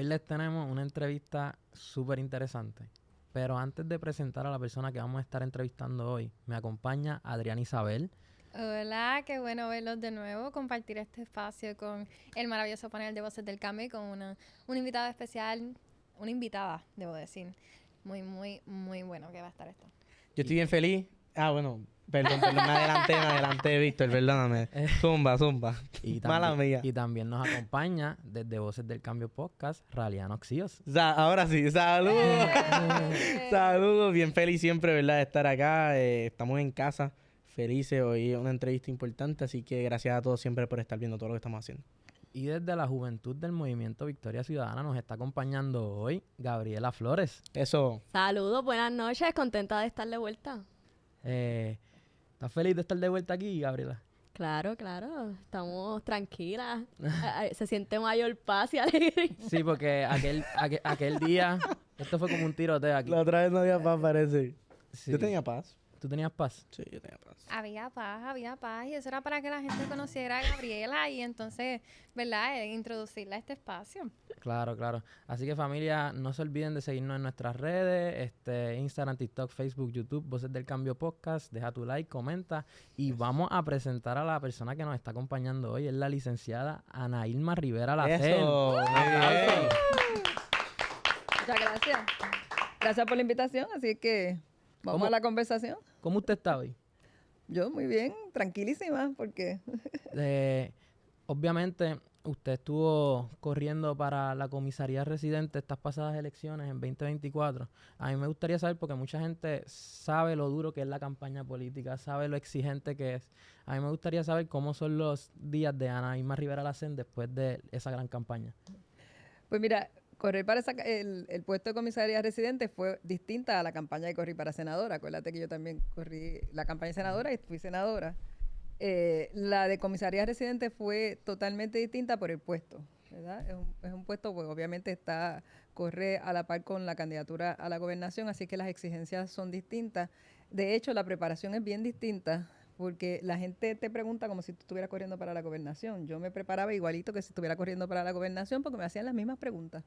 Hoy les tenemos una entrevista súper interesante. Pero antes de presentar a la persona que vamos a estar entrevistando hoy, me acompaña Adriana Isabel. Hola, qué bueno verlos de nuevo, compartir este espacio con el maravilloso panel de Voces del Cambio y con una invitada especial, una invitada, debo decir, muy bueno que va a estar esto. Yo estoy bien feliz. Perdón, me adelanté, Víctor, perdóname. Zumba. Mala mía. Y también nos acompaña desde Voces del Cambio Podcast, Raliano Oxíos. Ahora sí, saludos. Saludos, bien feliz siempre, ¿verdad? De estar acá. Estamos en casa, felices. Hoy es una entrevista importante, así que gracias a todos siempre por estar viendo todo lo que estamos haciendo. Y desde la juventud del Movimiento Victoria Ciudadana nos está acompañando hoy Gabriela Flores. Eso. Saludos, buenas noches, contenta de estar de vuelta. ¿Estás feliz de estar de vuelta aquí, Gabriela? Claro, estamos tranquilas. Se siente mayor paz y alegría. Sí, porque aquel día, esto fue como un tiroteo aquí. La otra vez no había paz, parece. Sí. Yo tenía paz. ¿Tú tenías paz? Sí, yo tenía paz. Había paz, y eso era para que la gente conociera a Gabriela y entonces, ¿verdad?, introducirla a este espacio. Claro. Así que, familia, no se olviden de seguirnos en nuestras redes, Instagram, TikTok, Facebook, YouTube, Voces del Cambio Podcast. Deja tu like, comenta y vamos a presentar a la persona que nos está acompañando hoy. Es la licenciada Ana Irma Rivera Lacen. Eso, muy bien. Muchas gracias. Gracias por la invitación, así que vamos a la conversación. ¿Cómo usted está hoy? Yo muy bien, tranquilísima, porque obviamente usted estuvo corriendo para la comisaría residente estas pasadas elecciones en 2024. A mí me gustaría saber, porque mucha gente sabe lo duro que es la campaña política, sabe lo exigente que es. A mí me gustaría saber cómo son los días de Ana Irma Rivera Lacen después de esa gran campaña. pues mira, correr para el puesto de comisaría residente fue distinta a la campaña que corrí para senadora. Acuérdate que yo también corrí la campaña de senadora y fui senadora. La de comisaría residente fue totalmente distinta por el puesto, ¿verdad? Es un puesto, pues obviamente corre a la par con la candidatura a la gobernación, así que las exigencias son distintas. De hecho, la preparación es bien distinta, porque la gente te pregunta como si tú estuvieras corriendo para la gobernación. Yo me preparaba igualito que si estuviera corriendo para la gobernación, porque me hacían las mismas preguntas.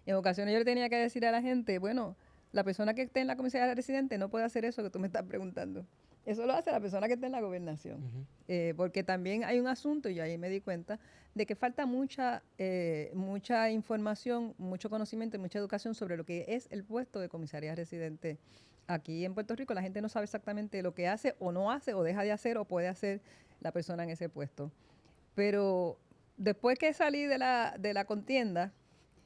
En ocasiones yo le tenía que decir a la gente, bueno, la persona que esté en la comisaría residente no puede hacer eso que tú me estás preguntando. Eso lo hace la persona que está en la gobernación. Porque también hay un asunto, y ahí me di cuenta, de que falta mucha información, mucho conocimiento y mucha educación sobre lo que es el puesto de comisaría residente. Aquí en Puerto Rico la gente no sabe exactamente lo que hace o no hace o deja de hacer o puede hacer la persona en ese puesto. Pero después que salí de la contienda,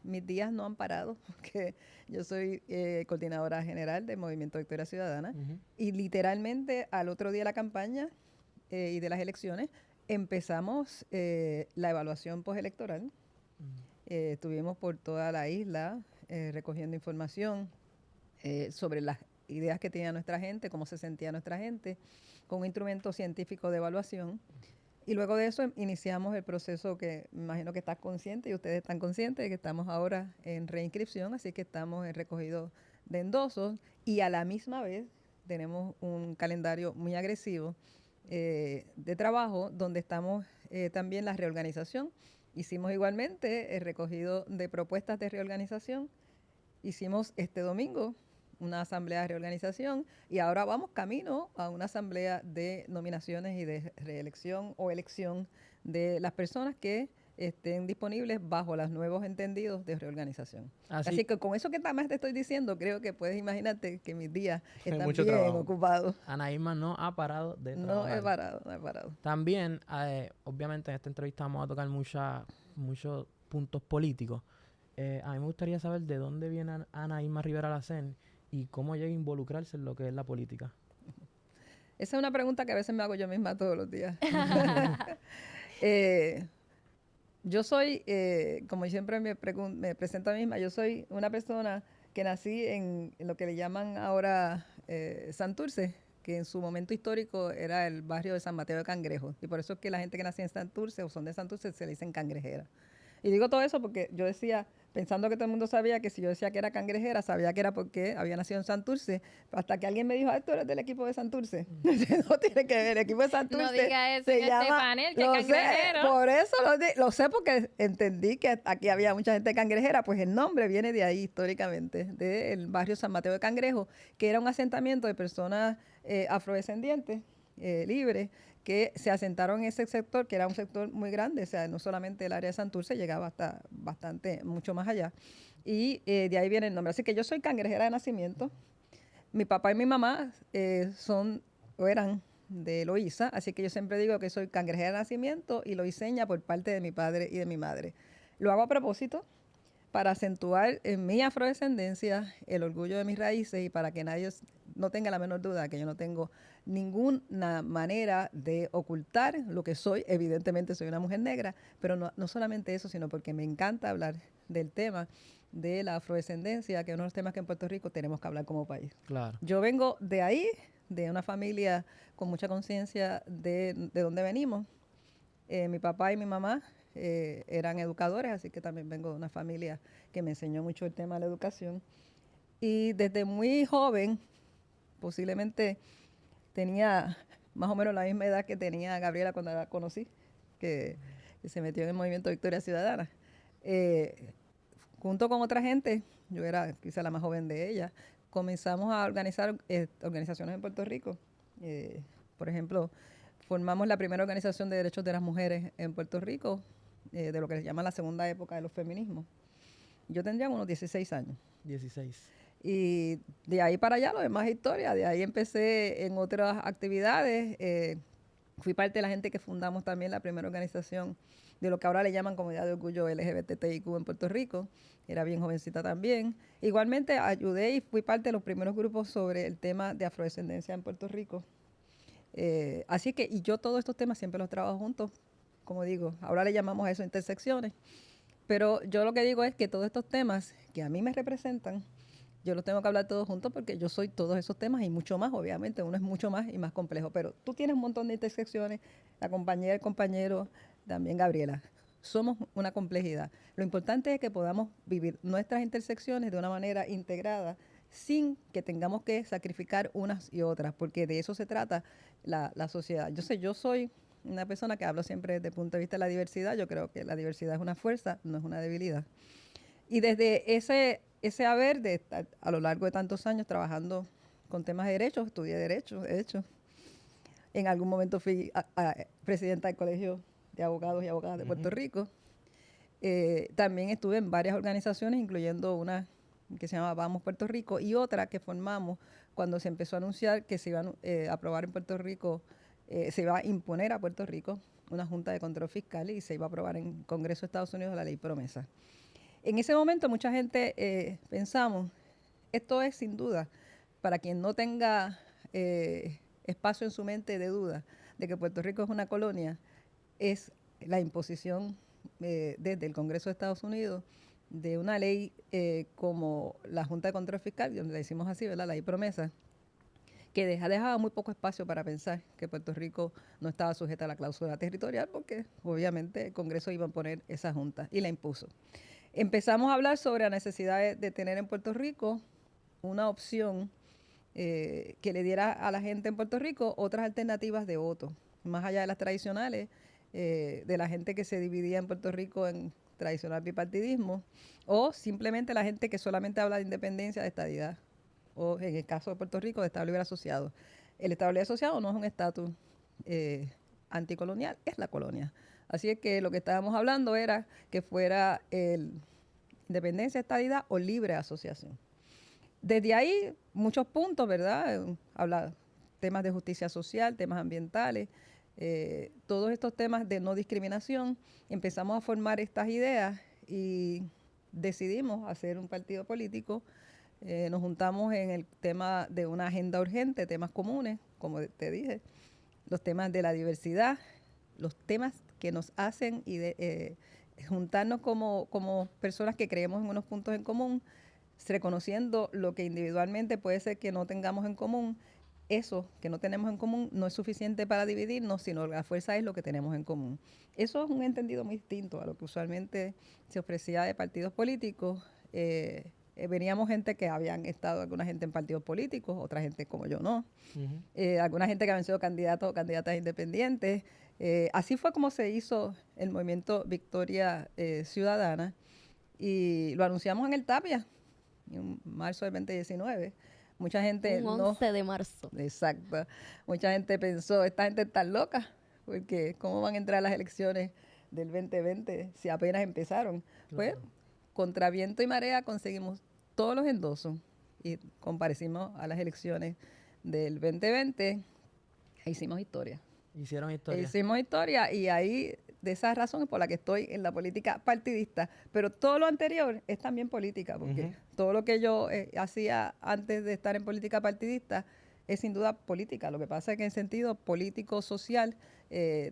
mis días no han parado, porque yo soy coordinadora general del Movimiento Victoria Ciudadana, y literalmente al otro día de la campaña y de las elecciones empezamos la evaluación postelectoral. Estuvimos por toda la isla recogiendo información sobre las ideas que tenía nuestra gente, cómo se sentía nuestra gente, con un instrumento científico de evaluación. Y luego de eso iniciamos el proceso que me imagino que estás consciente y ustedes están conscientes de que estamos ahora en reinscripción, así que estamos en recogido de endosos y a la misma vez tenemos un calendario muy agresivo de trabajo donde estamos también la reorganización. Hicimos igualmente el recogido de propuestas de reorganización. Hicimos este domingo una asamblea de reorganización y ahora vamos camino a una asamblea de nominaciones y de reelección o elección de las personas que estén disponibles bajo los nuevos entendidos de reorganización. Así que con eso que más te estoy diciendo, creo que puedes imaginarte que mis días están bien ocupados. Ana Irma no ha parado de trabajar. No he parado. También, obviamente en esta entrevista vamos a tocar muchos puntos políticos. A mí me gustaría saber de dónde viene Ana Irma Rivera Lacen y cómo llega a involucrarse en lo que es la política. Esa es una pregunta que a veces me hago yo misma todos los días. Yo soy, como siempre me presento a mí misma, yo soy una persona que nací en lo que le llaman ahora Santurce, que en su momento histórico era el barrio de San Mateo de Cangrejo. Y por eso es que la gente que nació en Santurce o son de Santurce se le dicen cangrejera. Y digo todo eso porque yo decía, pensando que todo el mundo sabía que si yo decía que era cangrejera, sabía que era porque había nacido en Santurce, hasta que alguien me dijo, tú eres del equipo de Santurce. No tiene que ver, el equipo de Santurce No diga eso se en este llama, panel, que lo sé, cangrejero. por eso lo sé porque entendí que aquí había mucha gente cangrejera, pues el nombre viene de ahí históricamente, del barrio San Mateo de Cangrejo, que era un asentamiento de personas afrodescendientes, libres, que se asentaron en ese sector, que era un sector muy grande, o sea, no solamente el área de Santurce, llegaba hasta bastante, mucho más allá. Y de ahí viene el nombre. Así que yo soy cangrejera de nacimiento. Mi papá y mi mamá son o eran de Loíza, así que yo siempre digo que soy cangrejera de nacimiento y loiseña por parte de mi padre y de mi madre. Lo hago a propósito para acentuar en mi afrodescendencia el orgullo de mis raíces y para que nadie no tenga la menor duda que yo no tengo ninguna manera de ocultar lo que soy. Evidentemente soy una mujer negra, pero no solamente eso, sino porque me encanta hablar del tema de la afrodescendencia, que es uno de los temas que en Puerto Rico tenemos que hablar como país. Claro. Yo vengo de ahí, de una familia con mucha conciencia de dónde venimos. Mi papá y mi mamá eran educadores, así que también vengo de una familia que me enseñó mucho el tema de la educación. Y desde muy joven, posiblemente tenía más o menos la misma edad que tenía Gabriela cuando la conocí, que se metió en el movimiento Victoria Ciudadana. Junto con otra gente, yo era quizá la más joven de ella, comenzamos a organizar organizaciones en Puerto Rico. Por ejemplo, formamos la primera organización de derechos de las mujeres en Puerto Rico, de lo que se llama la segunda época de los feminismos. Yo tendría unos 16 años. 16. Y de ahí para allá lo demás es historia. De ahí empecé en otras actividades. Fui parte de la gente que fundamos también la primera organización de lo que ahora le llaman Comunidad de Orgullo LGBTIQ en Puerto Rico. Era bien jovencita también. Igualmente ayudé y fui parte de los primeros grupos sobre el tema de afrodescendencia en Puerto Rico. Así que, y yo todos estos temas siempre los trabajo juntos. Como digo, ahora le llamamos a eso intersecciones. Pero yo lo que digo es que todos estos temas que a mí me representan, yo los tengo que hablar todos juntos porque yo soy todos esos temas y mucho más, obviamente. Uno es mucho más y más complejo. Pero tú tienes un montón de intersecciones, la compañera, el compañero, también Gabriela. Somos una complejidad. Lo importante es que podamos vivir nuestras intersecciones de una manera integrada sin que tengamos que sacrificar unas y otras, porque de eso se trata la sociedad. Yo soy una persona que hablo siempre desde el punto de vista de la diversidad. Yo creo que la diversidad es una fuerza, no es una debilidad. Y desde ese haber de estar a lo largo de tantos años trabajando con temas de derechos, estudié derecho, de hecho. En algún momento fui presidenta del Colegio de Abogados y Abogadas de Puerto Rico. También estuve en varias organizaciones, incluyendo una que se llama Vamos Puerto Rico y otra que formamos cuando se empezó a anunciar que se iban a aprobar en Puerto Rico, se iba a imponer a Puerto Rico una Junta de Control Fiscal y se iba a aprobar en el Congreso de Estados Unidos la Ley Promesa. En ese momento mucha gente pensamos, esto es sin duda, para quien no tenga espacio en su mente de duda de que Puerto Rico es una colonia, es la imposición desde el Congreso de Estados Unidos de una ley como la Junta de Control Fiscal, donde le decimos así, ¿verdad? La ley promesa, que dejaba muy poco espacio para pensar que Puerto Rico no estaba sujeta a la cláusula territorial, porque obviamente el Congreso iba a poner esa junta y la impuso. Empezamos a hablar sobre la necesidad de tener en Puerto Rico una opción que le diera a la gente en Puerto Rico otras alternativas de voto, más allá de las tradicionales, de la gente que se dividía en Puerto Rico en tradicional bipartidismo, o simplemente la gente que solamente habla de independencia, de estadidad, o en el caso de Puerto Rico, de Estado Libre Asociado. El Estado Libre Asociado no es un estatus anticolonial, es la colonia. Así es que lo que estábamos hablando era que fuera independencia, estadidad o libre asociación. Desde ahí, muchos puntos, ¿verdad? Habla temas de justicia social, temas ambientales, todos estos temas de no discriminación. Empezamos a formar estas ideas y decidimos hacer un partido político. Nos juntamos en el tema de una agenda urgente, temas comunes, como te dije, los temas de la diversidad, los temas que nos hacen juntarnos como personas que creemos en unos puntos en común, reconociendo lo que individualmente puede ser que no tengamos en común, eso que no tenemos en común no es suficiente para dividirnos, sino la fuerza es lo que tenemos en común. Eso es un entendido muy distinto a lo que usualmente se ofrecía de partidos políticos. Veníamos gente que habían estado, alguna gente en partidos políticos, otra gente como yo no, alguna gente que habían sido candidatos o candidatas independientes. Así fue como se hizo el movimiento Victoria Ciudadana, y lo anunciamos en el Tapia, en marzo del 2019. Mucha gente Un 11 de marzo. Exacto. Mucha gente pensó, esta gente está loca, porque ¿cómo van a entrar las elecciones del 2020 si apenas empezaron? Pues, contra viento y marea conseguimos todos los endosos y comparecimos a las elecciones del 2020 e hicimos historia. Hicieron historia. Hicimos historia, y ahí, de esas razones por las que estoy en la política partidista, pero todo lo anterior es también política, porque todo lo que yo hacía antes de estar en política partidista es sin duda política. Lo que pasa es que en sentido político-social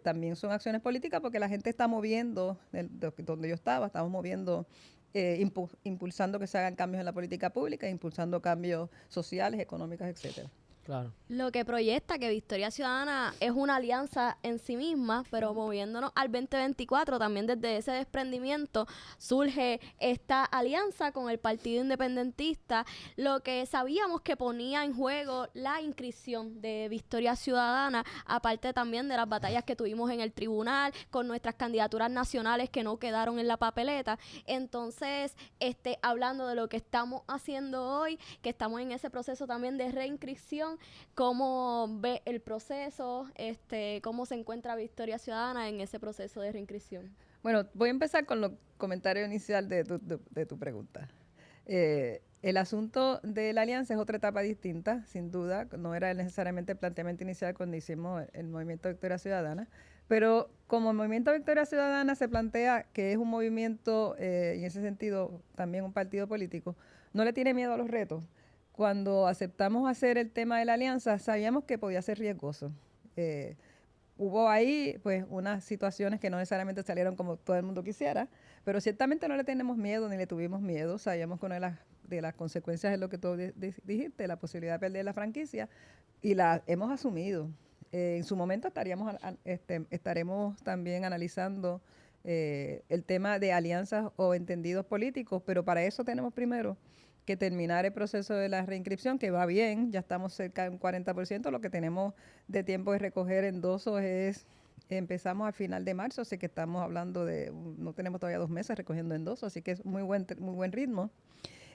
también son acciones políticas, porque la gente está moviendo, donde yo estaba, estamos moviendo, impulsando que se hagan cambios en la política pública, impulsando cambios sociales, económicos, etcétera. Claro. Lo que proyecta que Victoria Ciudadana es una alianza en sí misma, pero moviéndonos al 2024, también desde ese desprendimiento surge esta alianza con el Partido Independentista, lo que sabíamos que ponía en juego la inscripción de Victoria Ciudadana, aparte también de las batallas que tuvimos en el tribunal, con nuestras candidaturas nacionales que no quedaron en la papeleta. Entonces, hablando de lo que estamos haciendo hoy, que estamos en ese proceso también de reinscripción, ¿cómo ve el proceso? ¿Cómo se encuentra Victoria Ciudadana en ese proceso de reinscripción? Bueno, voy a empezar con el comentario inicial de tu pregunta. El asunto de la alianza es otra etapa distinta, sin duda. No era necesariamente el planteamiento inicial cuando hicimos el Movimiento Victoria Ciudadana, pero como el Movimiento Victoria Ciudadana se plantea que es un movimiento, y en ese sentido también un partido político, no le tiene miedo a los retos. Cuando aceptamos hacer el tema de la alianza, sabíamos que podía ser riesgoso. Hubo ahí pues unas situaciones que no necesariamente salieron como todo el mundo quisiera, pero ciertamente no le tenemos miedo ni le tuvimos miedo. Sabíamos que una de las consecuencias es lo que tú dijiste, la posibilidad de perder la franquicia, y la hemos asumido. En su momento estaremos también analizando el tema de alianzas o entendidos políticos, pero para eso tenemos primero que terminar el proceso de la reinscripción, que va bien, ya estamos cerca de un 40%, lo que tenemos de tiempo de recoger endosos empezamos al final de marzo, así que estamos hablando no tenemos todavía 2 meses recogiendo endosos, así que es muy buen ritmo.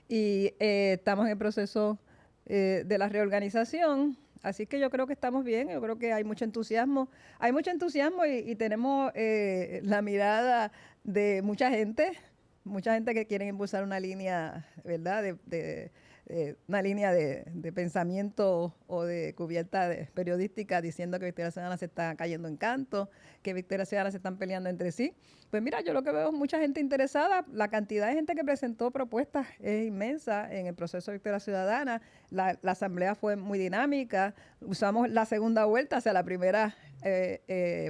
Y estamos en el proceso de la reorganización, así que yo creo que estamos bien, yo creo que hay mucho entusiasmo y tenemos la mirada de mucha gente que quiere impulsar una línea, ¿verdad?, una línea de pensamiento o de cubierta periodística diciendo que Victoria Ciudadana se está cayendo en canto, que Victoria Ciudadana se están peleando entre sí. Pues mira, yo lo que veo es mucha gente interesada. La cantidad de gente que presentó propuestas es inmensa en el proceso de Victoria Ciudadana. La asamblea fue muy dinámica. Usamos la segunda vuelta, o sea, la primera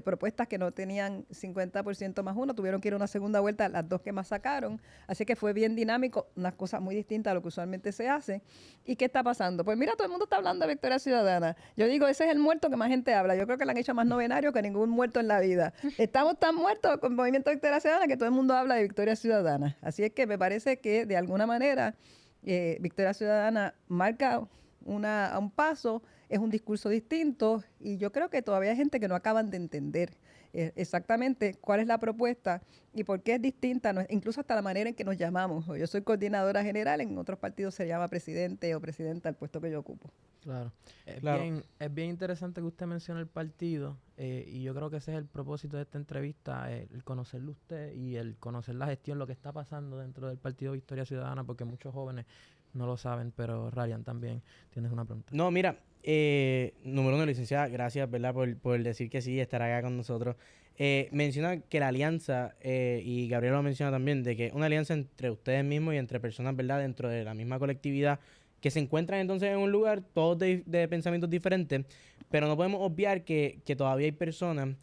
propuestas que no tenían 50% más uno, tuvieron que ir a una segunda vuelta las 2 que más sacaron. Así que fue bien dinámico, unas cosas muy distintas a lo que usualmente se hace. ¿Y qué está pasando? Pues mira, todo el mundo está hablando de Victoria Ciudadana. Yo digo, ese es el muerto que más gente habla. Yo creo que le han hecho más novenario que ningún muerto en la vida. Estamos tan muertos con el Movimiento Victoria Ciudadana que todo el mundo habla de Victoria Ciudadana. Así es que me parece que de alguna manera Victoria Ciudadana marca un paso, es un discurso distinto, y yo creo que todavía hay gente que no acaban de entender exactamente cuál es la propuesta y por qué es distinta, incluso hasta la manera en que nos llamamos. Yo soy coordinadora general, en otros partidos se llama presidente o presidenta el puesto que yo ocupo. Claro. Es bien interesante que usted mencione el partido, y yo creo que ese es el propósito de esta entrevista, el conocerlo usted y el conocer la gestión, lo que está pasando dentro del Partido Victoria Ciudadana, porque muchos jóvenes no lo saben, pero Ryan también tienes una pregunta. No, mira, número 1, licenciada, gracias, ¿verdad?, por decir que sí, estar acá con nosotros. Menciona que la alianza, y Gabriel lo menciona también, de que una alianza entre ustedes mismos y entre personas, ¿verdad?, dentro de la misma colectividad, que se encuentran entonces en un lugar, todos de pensamientos diferentes, pero no podemos obviar que todavía hay personas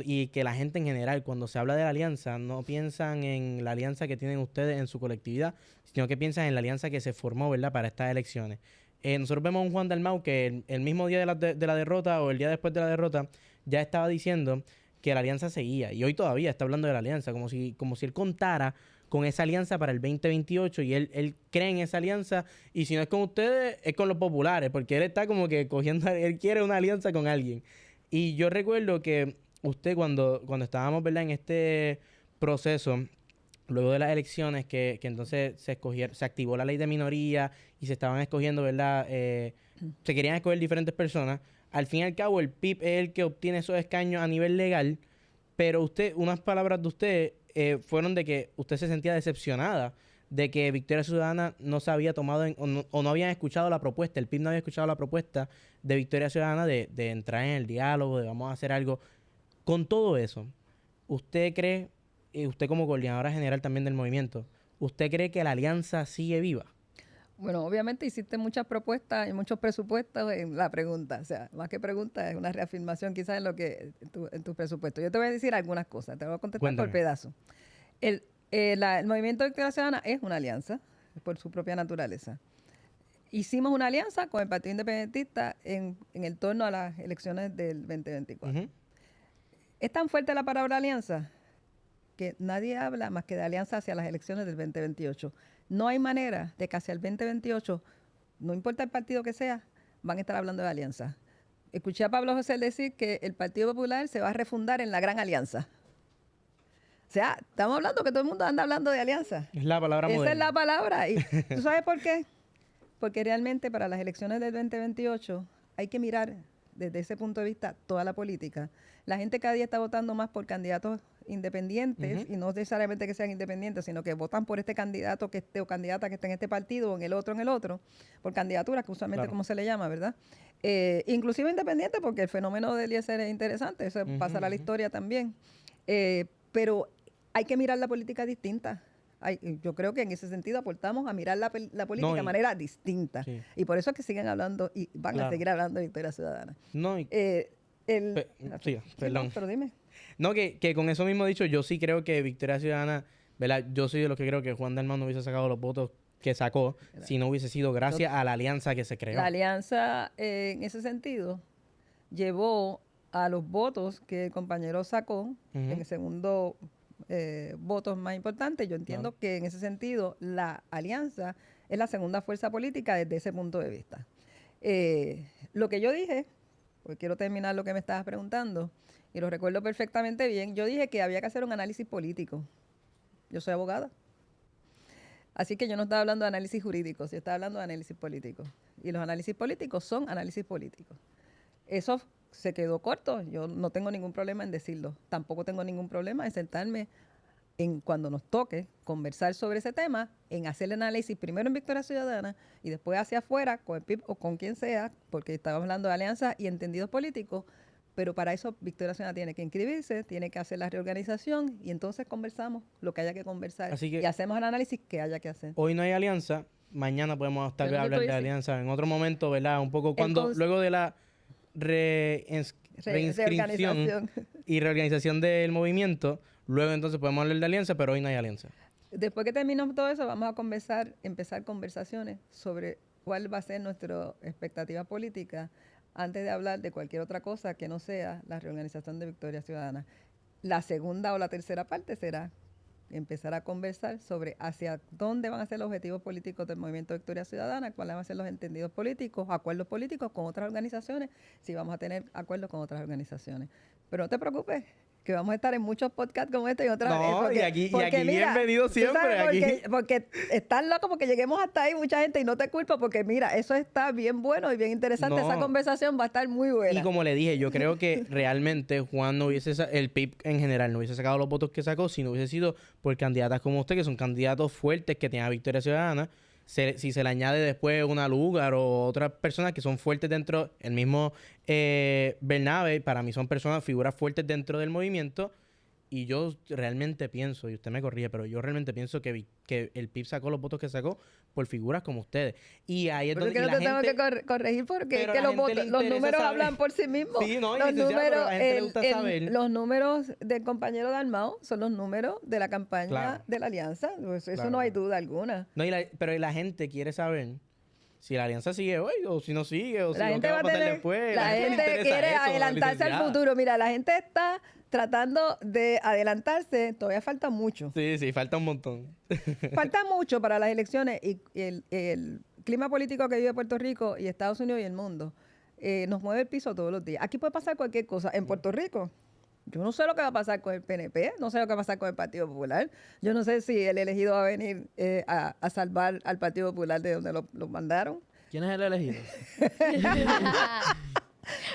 y que la gente en general, cuando se habla de la alianza, no piensan en la alianza que tienen ustedes en su colectividad, sino que piensan en la alianza que se formó, ¿verdad?, para estas elecciones. nosotros vemos a un Juan Dalmau que el mismo día de la derrota o el día después de la derrota ya estaba diciendo que la alianza seguía. Y hoy todavía está hablando de la alianza, como si él contara con esa alianza para el 2028 y él cree en esa alianza y si no es con ustedes, es con los populares, porque él está como que cogiendo, él quiere una alianza con alguien. Y yo recuerdo que usted cuando estábamos, ¿verdad?, en este proceso, luego de las elecciones, que entonces se activó la ley de minoría y se estaban escogiendo, ¿verdad?, se querían escoger diferentes personas. Al fin y al cabo, el PIB es el que obtiene esos escaños a nivel legal, pero unas palabras de usted fueron de que usted se sentía decepcionada de que Victoria Ciudadana no se había tomado o no habían escuchado la propuesta, el PIB no había escuchado la propuesta de Victoria Ciudadana de entrar en el diálogo, de vamos a hacer algo. Con todo eso, ¿usted cree, usted como coordinadora general también del movimiento, ¿usted cree que la alianza sigue viva? Bueno, obviamente hiciste muchas propuestas y muchos presupuestos en la pregunta. O sea, más que pregunta, es una reafirmación quizás en lo que en tu presupuesto. Yo te voy a decir algunas cosas, te voy a contestar Cuéntame. por pedazo. El Movimiento de Victoria Ciudadana es una alianza, por su propia naturaleza. Hicimos una alianza con el Partido Independentista en el torno a las elecciones del 2024. Ujú. Es tan fuerte la palabra alianza que nadie habla más que de alianza hacia las elecciones del 2028. No hay manera de que hacia el 2028, no importa el partido que sea, van a estar hablando de alianza. Escuché a Pablo José decir que el Partido Popular se va a refundar en la Gran Alianza. O sea, estamos hablando que todo el mundo anda hablando de alianza. Es la palabra Esa moderna. es la palabra. ¿Y tú sabes por qué? Porque realmente para las elecciones del 2028 hay que mirar desde ese punto de vista toda la política. La gente cada día está votando más por candidatos independientes y no necesariamente que sean independientes, sino que votan por este candidato que esté o candidata que esté en este partido o en el otro, por candidaturas, que usualmente como se le llama, ¿verdad? Inclusive independiente, porque el fenómeno de Eliezer es interesante, eso pasará a la historia también. Pero hay que mirar la política distinta. Yo creo que en ese sentido aportamos a mirar la política de manera distinta. Sí. Y por eso es que siguen hablando y van a seguir hablando de Victoria Ciudadana. No, y- sí, perdón. No, pero dime. No, que con eso mismo dicho, yo sí creo que Victoria Ciudadana, ¿verdad? Yo soy de los que creo que Juan Dalmau no hubiese sacado los votos que sacó si no hubiese sido gracias a la alianza que se creó. La alianza, en ese sentido, llevó a los votos que el compañero sacó en el segundo votos más importante. Yo entiendo que en ese sentido la alianza es la segunda fuerza política desde ese punto de vista. Lo que yo dije, porque quiero terminar lo que me estabas preguntando, y lo recuerdo perfectamente bien, yo dije que había que hacer un análisis político. Yo soy abogada. Así que yo no estaba hablando de análisis jurídicos, yo estaba hablando de análisis políticos. Y los análisis políticos son análisis políticos. Eso se quedó corto, yo no tengo ningún problema en decirlo. Tampoco tengo ningún problema en sentarme cuando nos toque conversar sobre ese tema, en hacer el análisis primero en Victoria Ciudadana y después hacia afuera con el PIB o con quien sea, porque estamos hablando de alianzas y entendidos políticos, pero para eso Victoria Ciudadana tiene que inscribirse, tiene que hacer la reorganización y entonces conversamos lo que haya que conversar Así que- y hacemos el análisis que haya que hacer. Hoy no hay alianza, mañana podemos tal Yo vez no te hablar de estoy alianza en otro momento, ¿verdad? Un poco cuando luego de la reinscripción Reorganización. y reorganización del movimiento, luego entonces podemos hablar de alianza, pero hoy no hay alianza. Después que terminemos todo eso, vamos a empezar conversaciones sobre cuál va a ser nuestra expectativa política antes de hablar de cualquier otra cosa que no sea la reorganización de Victoria Ciudadana. La segunda o la tercera parte será empezar a conversar sobre hacia dónde van a ser los objetivos políticos del Movimiento Victoria Ciudadana, cuáles van a ser los entendidos políticos, acuerdos políticos con otras organizaciones, si vamos a tener acuerdos con otras organizaciones. Pero no te preocupes, que vamos a estar en muchos podcasts como este y otras No, porque, y aquí porque bienvenido tú siempre, sabes, aquí. porque están locos porque lleguemos hasta ahí mucha gente y no te culpo porque mira, eso está bien bueno y bien interesante. No. Esa conversación va a estar muy buena. Y como le dije, yo creo que realmente Juan no hubiese, el PIB en general no hubiese sacado los votos que sacó si no hubiese sido por candidatas como usted, que son candidatos fuertes que tienen a Victoria Ciudadana. Si se le añade después una Lugar o otras personas que son fuertes dentro, el mismo Bernabe, para mí son personas, figuras fuertes dentro del movimiento. Y yo realmente pienso, y usted me corrige, pero yo realmente pienso que el PIB sacó los votos que sacó por figuras como ustedes. Y ahí es Pero donde es que y no la te tengo gente- que corregir porque es Pero que a la los, gente le los interesa números saber. hablan por sí mismos. Sí, no, y los licenciada, pero números, a la gente le gusta saber. los números del compañero Dalmau son los números de la campaña Claro. de la alianza. Pues eso Claro, no hay claro. duda alguna. No, pero la gente quiere saber si la alianza sigue hoy o si no sigue o si La lo gente que va va a a pasar tener, después. la gente le gente interesa quiere eso, adelantarse al licenciada. futuro. Mira, la gente está tratando de adelantarse, todavía falta mucho. Sí, falta un montón. Falta mucho para las elecciones y el clima político que vive Puerto Rico y Estados Unidos y el mundo nos mueve el piso todos los días. Aquí puede pasar cualquier cosa. En Puerto Rico, yo no sé lo que va a pasar con el PNP, no sé lo que va a pasar con el Partido Popular. Yo no sé si el elegido va a venir a salvar al Partido Popular de donde lo mandaron. ¿Quién es el elegido?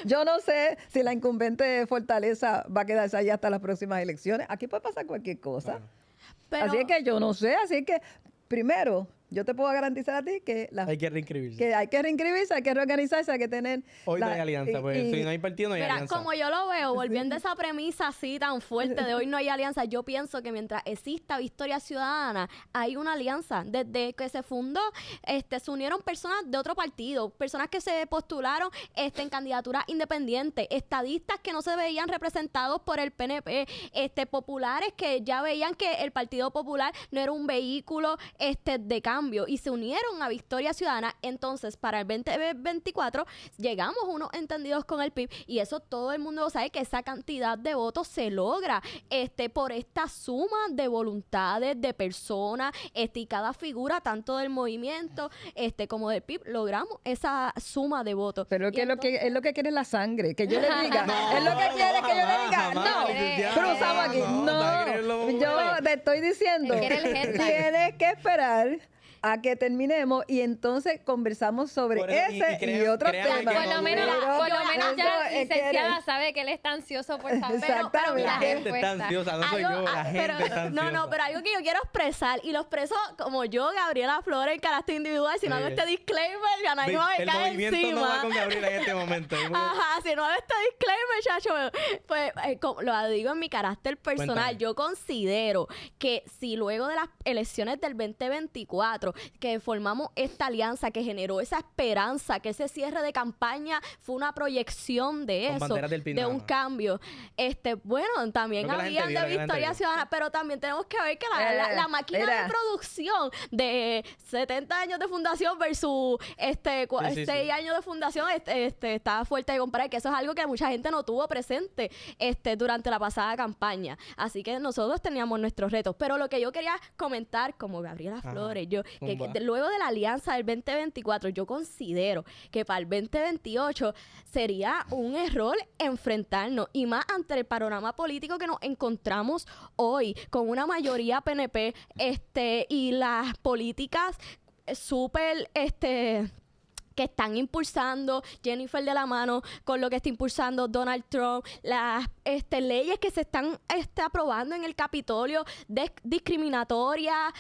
Yo no sé si la incumbente de Fortaleza va a quedarse allá hasta las próximas elecciones. Aquí puede pasar cualquier cosa. Pero, Así es que yo no sé. Así que, primero, yo te puedo garantizar a ti que, Hay que reinscribirse. que hay que reinscribirse, hay que reorganizarse, hay que tener... Hoy no hay alianza, pues si no hay partido no hay mira, alianza. como yo lo veo, volviendo a esa premisa así tan fuerte de hoy no hay alianza, yo pienso que mientras exista Victoria Ciudadana, hay una alianza. Desde que se fundó, se unieron personas de otro partido, personas que se postularon en candidaturas independientes, estadistas que no se veían representados por el PNP, populares que ya veían que el Partido Popular no era un vehículo de cambio y se unieron a Victoria Ciudadana. Entonces, para el 2024 llegamos unos entendidos con el PIB y eso todo el mundo sabe que esa cantidad de votos se logra por esta suma de voluntades de personas y cada figura, tanto del movimiento como del PIB, logramos esa suma de votos. Pero Y es lo que quiere es la sangre, que yo le diga. No, es lo que quiere que yo le diga. jamás, No, licenciada, cruzamos aquí. no, está queriendo No, yo mover. te estoy diciendo. Él quiere el headline. Tienes que esperar a que terminemos y entonces conversamos sobre Por eso, ese y otros créame temas. que Por lo menos, Pero por lo menos ya la eso es que licenciada eres- sabe que él está ansioso por saber. Exactamente. La la gente está respuesta. ansiosa, no soy yo, la gente está ansiosa. No, pero algo que yo quiero expresar, y lo expreso como yo, Gabriela Flores, en carácter individual, si no hago Sí. este disclaimer, ya nadie me va a El caer movimiento encima. no va con Gabriela en este momento. Ajá, si no hago este disclaimer, chacho, pues como lo digo en mi carácter personal, Cuéntame. yo considero que si luego de las elecciones del 2024, que formamos esta alianza que generó esa esperanza, que ese cierre de campaña fue una proyección de Con eso, banderas del PIB de nada un más. cambio. Bueno, también Lo que la gente habían vio, de lo que la gente Victoria vio. Ciudadana, pero también tenemos que ver que la máquina mira. de producción de 70 años de fundación versus Sí. 6 años de fundación está fuerte de comparar, que eso es algo que mucha gente no tuvo presente durante la pasada campaña. Así que nosotros teníamos nuestros retos. Pero lo que yo quería comentar, como Gabriela Ajá. Flores, que Zumba. luego de la alianza del 2024, yo considero que para el 2028 sería un error enfrentarnos, y más ante el panorama político que nos encontramos hoy, con una mayoría PNP y las políticas súper que están impulsando Jennifer de la mano con lo que está impulsando Donald Trump, las leyes que se están aprobando en el Capitolio discriminatorias,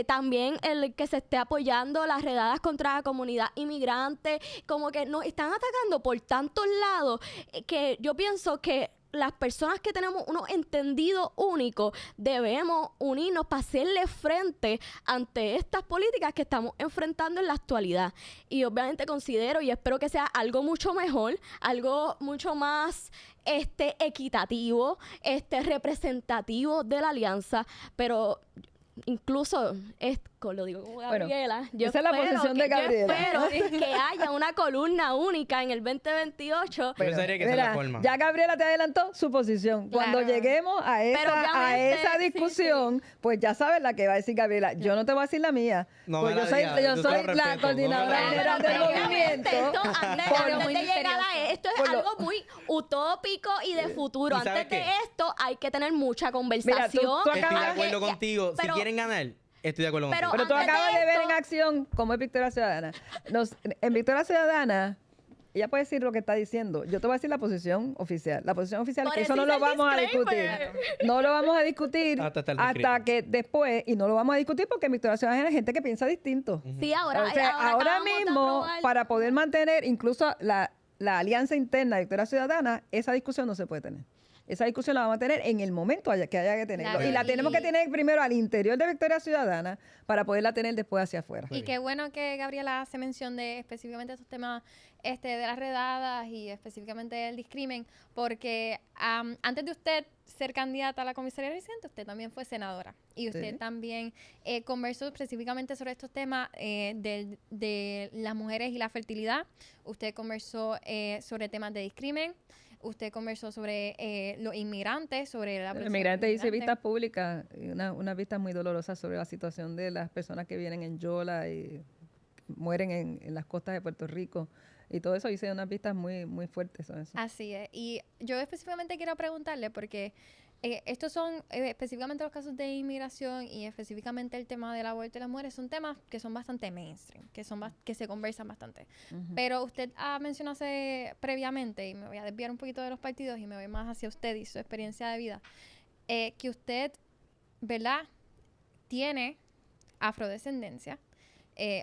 también el que se esté apoyando las redadas contra la comunidad inmigrante, como que nos están atacando por tantos lados, que yo pienso que las personas que tenemos unos entendidos únicos debemos unirnos para hacerle frente ante estas políticas que estamos enfrentando en la actualidad. Y obviamente considero y espero que sea algo mucho mejor, algo mucho más equitativo, representativo de la alianza, pero incluso lo digo como Gabriela, yo esa es la espero posición de Gabriela. Yo espero que haya una columna única en el 2028. Yo pensaría que esa es la forma. Ya Gabriela te adelantó su posición. Cuando Claro. lleguemos a Pero esa obviamente, discusión, pues ya sabes la que va a decir Gabriela. Yo no te voy a decir la mía. No pues me yo la soy, digas, yo yo se soy la la respeto, coordinadora no me la general digas. del Pero movimiento. Antes muy de llegar misterioso. a esto es Por lo- algo muy utópico y de futuro. ¿Y sabes Antes de qué? esto hay que tener mucha Mira, conversación. tú Estoy de acabas- acuerdo contigo. pero- Si quieren ganar, estoy de acuerdo pero- contigo. Pero tú antes de acabas de ver esto- en acción cómo es Victoria Ciudadana. En Victoria Ciudadana, ella puede decir lo que está diciendo. Yo te voy a decir la posición oficial. La posición oficial es Por que eso eso no hice lo el vamos a discutir. disclaimer. No lo vamos a discutir Hasta estar hasta descrito. que después, y no lo vamos a discutir porque en Victoria Ciudadana hay gente que piensa distinto. Sí, ahora, O sea, ahora acabamos de mismo, aprobar- para poder mantener incluso la alianza interna de Victoria Ciudadana, esa discusión no se puede tener. Esa discusión la vamos a tener en el momento que haya que tenerlo. Claro. Y la Y- tenemos que tener primero al interior de Victoria Ciudadana para poderla tener después hacia afuera. Y qué bueno que Gabriela hace mención de específicamente estos temas de las redadas y específicamente del discrimen, porque antes de usted ser candidata a la comisaría residente, usted también fue senadora y usted Sí. también conversó específicamente sobre estos temas de las mujeres y la fertilidad. Usted conversó sobre temas de discrimen. Usted conversó sobre los inmigrantes, sobre la El presión migrante hice inmigrante. vistas públicas, unas vistas muy dolorosas sobre la situación de las personas que vienen en Yola y mueren en las costas de Puerto Rico. Y todo eso hice unas vistas muy, muy fuertes sobre eso. Así es. Y yo específicamente quiero preguntarle porque estos son específicamente los casos de inmigración y específicamente el tema del aborto de las mujeres son temas que son bastante mainstream, que se conversan bastante. Ujú. Pero usted mencionó previamente, y me voy a desviar un poquito de los partidos y me voy más hacia usted y su experiencia de vida, que usted, ¿verdad?, tiene afrodescendencia,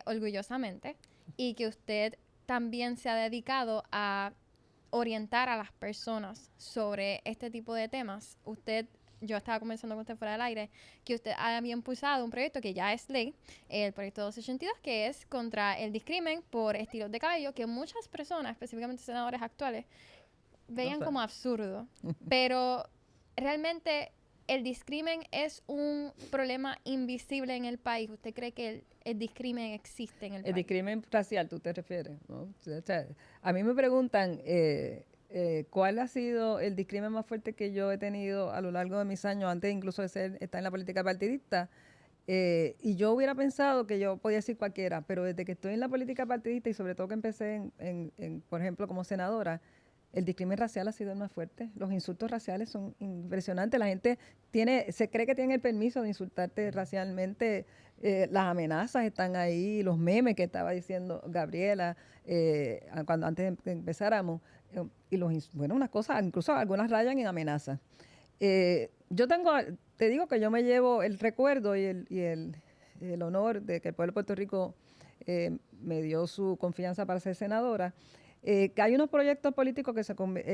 orgullosamente, y que usted también se ha dedicado a orientar a las personas sobre este tipo de temas. Yo estaba conversando con usted fuera del aire, que usted había impulsado un proyecto que ya es ley, el proyecto 282, que es contra el discrimen por estilos de cabello, que muchas personas, específicamente senadores actuales, veían saben. como absurdo. Pero realmente el discrimen es un problema invisible en el país. ¿Usted cree que el discrimen existe en el El país? discrimen racial, tú te refieres, ¿no? O sea, a mí me preguntan cuál ha sido el discrimen más fuerte que yo he tenido a lo largo de mis años, antes incluso de estar en la política partidista. Y yo hubiera pensado que yo podía decir cualquiera, pero desde que estoy en la política partidista y sobre todo que empecé por ejemplo, como senadora, el discrimen racial ha sido el más fuerte. Los insultos raciales son impresionantes. La gente se cree que tiene el permiso de insultarte racialmente. Las amenazas están ahí, los memes que estaba diciendo Gabriela cuando antes de que empezáramos. Bueno, unas cosas, incluso algunas rayan en amenazas. Te digo que yo me llevo el recuerdo y el honor de que el pueblo de Puerto Rico me dio su confianza para ser senadora. Que hay unos proyectos políticos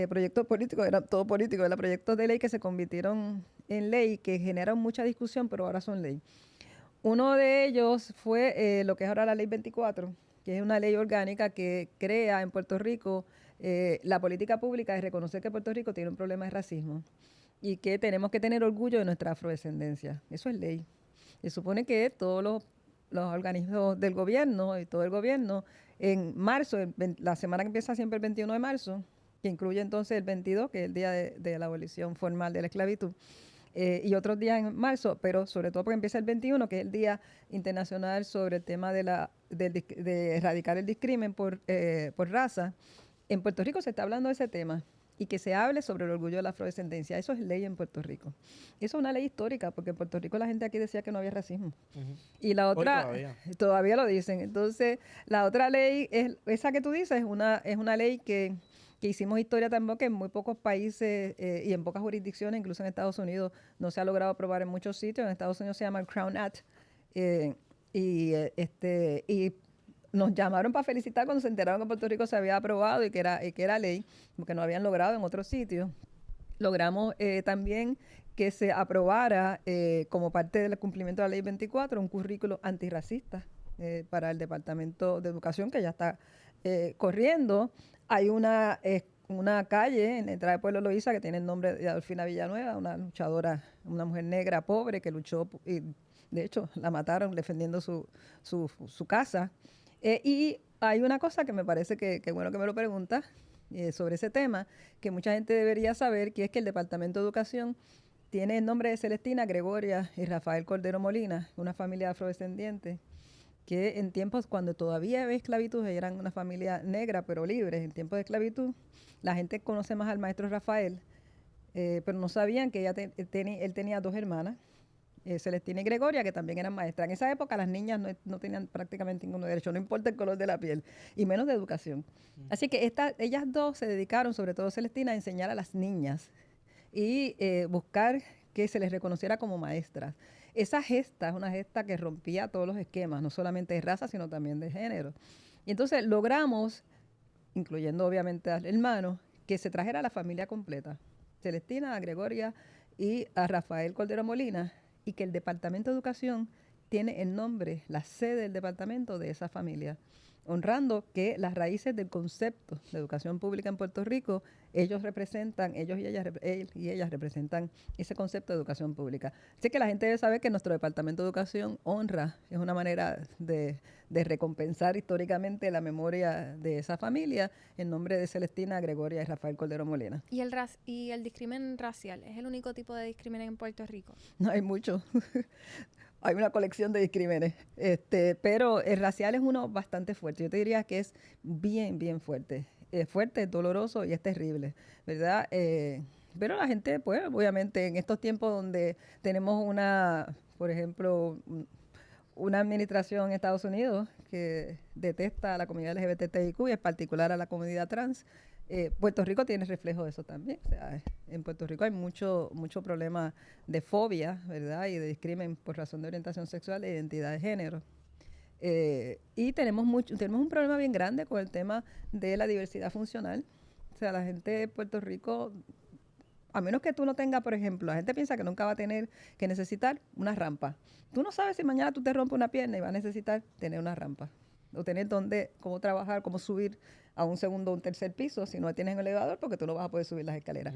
proyectos políticos, eran todo políticos, eran proyectos de ley que se convirtieron en ley, que generan mucha discusión, pero ahora son ley. Uno de ellos fue lo que es ahora la Ley 24, que es una ley orgánica que crea en Puerto Rico la política pública de reconocer que Puerto Rico tiene un problema de racismo y que tenemos que tener orgullo de nuestra afrodescendencia. Eso es ley. Se supone que todos los organismos del gobierno y todo el gobierno en marzo, la semana que empieza siempre el 21 de marzo, que incluye entonces el 22, que es el día de la abolición formal de la esclavitud, y otros días en marzo, pero sobre todo porque empieza el 21, que es el Día Internacional sobre el tema de erradicar el discrimen por raza. En Puerto Rico se está hablando de ese tema y que se hable sobre el orgullo de la afrodescendencia. Eso es ley en Puerto Rico. Eso es una ley histórica, porque en Puerto Rico la gente aquí decía que no había racismo. Y la otra, todavía lo dicen. Entonces, la otra ley, esa que tú dices, es una ley que hicimos historia también, que en muy pocos países y en pocas jurisdicciones, incluso en Estados Unidos, no se ha logrado aprobar en muchos sitios. En Estados Unidos se llama el Crown Act. Y nos llamaron para felicitar cuando se enteraron que en Puerto Rico se había aprobado y que era ley, porque no habían logrado en otros sitios. Logramos también que se aprobara como parte del cumplimiento de la Ley 24 un currículo antirracista para el Departamento de Educación, que ya está corriendo. Hay una calle en la entrada de Pueblo Loíza que tiene el nombre de Adolfina Villanueva, una luchadora, una mujer negra pobre que luchó y de hecho la mataron defendiendo su casa. Y hay una cosa que me parece que bueno que me lo preguntas sobre ese tema, que mucha gente debería saber, que es que el Departamento de Educación tiene el nombre de Celestina, Gregoria y Rafael Cordero Molina, una familia afrodescendiente, que en tiempos cuando todavía había esclavitud, eran una familia negra pero libre. En tiempos de esclavitud, la gente conoce más al maestro Rafael, pero no sabían que él tenía dos hermanas, Celestina y Gregoria, que también eran maestras. En esa época las niñas no tenían prácticamente ningún derecho, no importa el color de la piel, y menos de educación. Así que ellas dos se dedicaron, sobre todo Celestina, a enseñar a las niñas y buscar que se les reconociera como maestras. Esa gesta es una gesta que rompía todos los esquemas, no solamente de raza, sino también de género. Y entonces logramos, incluyendo obviamente al hermano, que se trajera a la familia completa, Celestina, a Gregoria y a Rafael Cordero Molina, y que el Departamento de Educación tiene el nombre, la sede del departamento de esa familia. honrando que las raíces del concepto de educación pública en Puerto Rico, ellos y ellas representan ese concepto de educación pública. Así que la gente debe saber que nuestro Departamento de Educación honra, es una manera de recompensar históricamente la memoria de esa familia en nombre de Celestina, Gregoria y Rafael Cordero Molina. ¿Y el discrimen racial es el único tipo de discrimen en Puerto Rico? No hay mucho. Hay una colección de discrímenes, pero el racial es uno bastante fuerte. Yo te diría que es bien, bien fuerte. Es fuerte, es doloroso y es terrible, ¿verdad? Pero la gente, pues, obviamente, en estos tiempos donde tenemos por ejemplo, una administración en Estados Unidos que detesta a la comunidad LGBTIQ y en particular a la comunidad trans, Puerto Rico tiene reflejo de eso también. O sea, en Puerto Rico hay mucho problema de fobia, ¿verdad? Y de discrimen por razón de orientación sexual e identidad de género. Y tenemos un problema bien grande con el tema de la diversidad funcional. O sea, la gente de Puerto Rico, a menos que tú no tengas, por ejemplo, la gente piensa que nunca va a tener que necesitar una rampa. Tú no sabes si mañana tú te rompes una pierna y vas a necesitar tener una rampa. O tener cómo trabajar, cómo subir a un segundo o un tercer piso si no tienes un elevador porque tú no vas a poder subir las escaleras.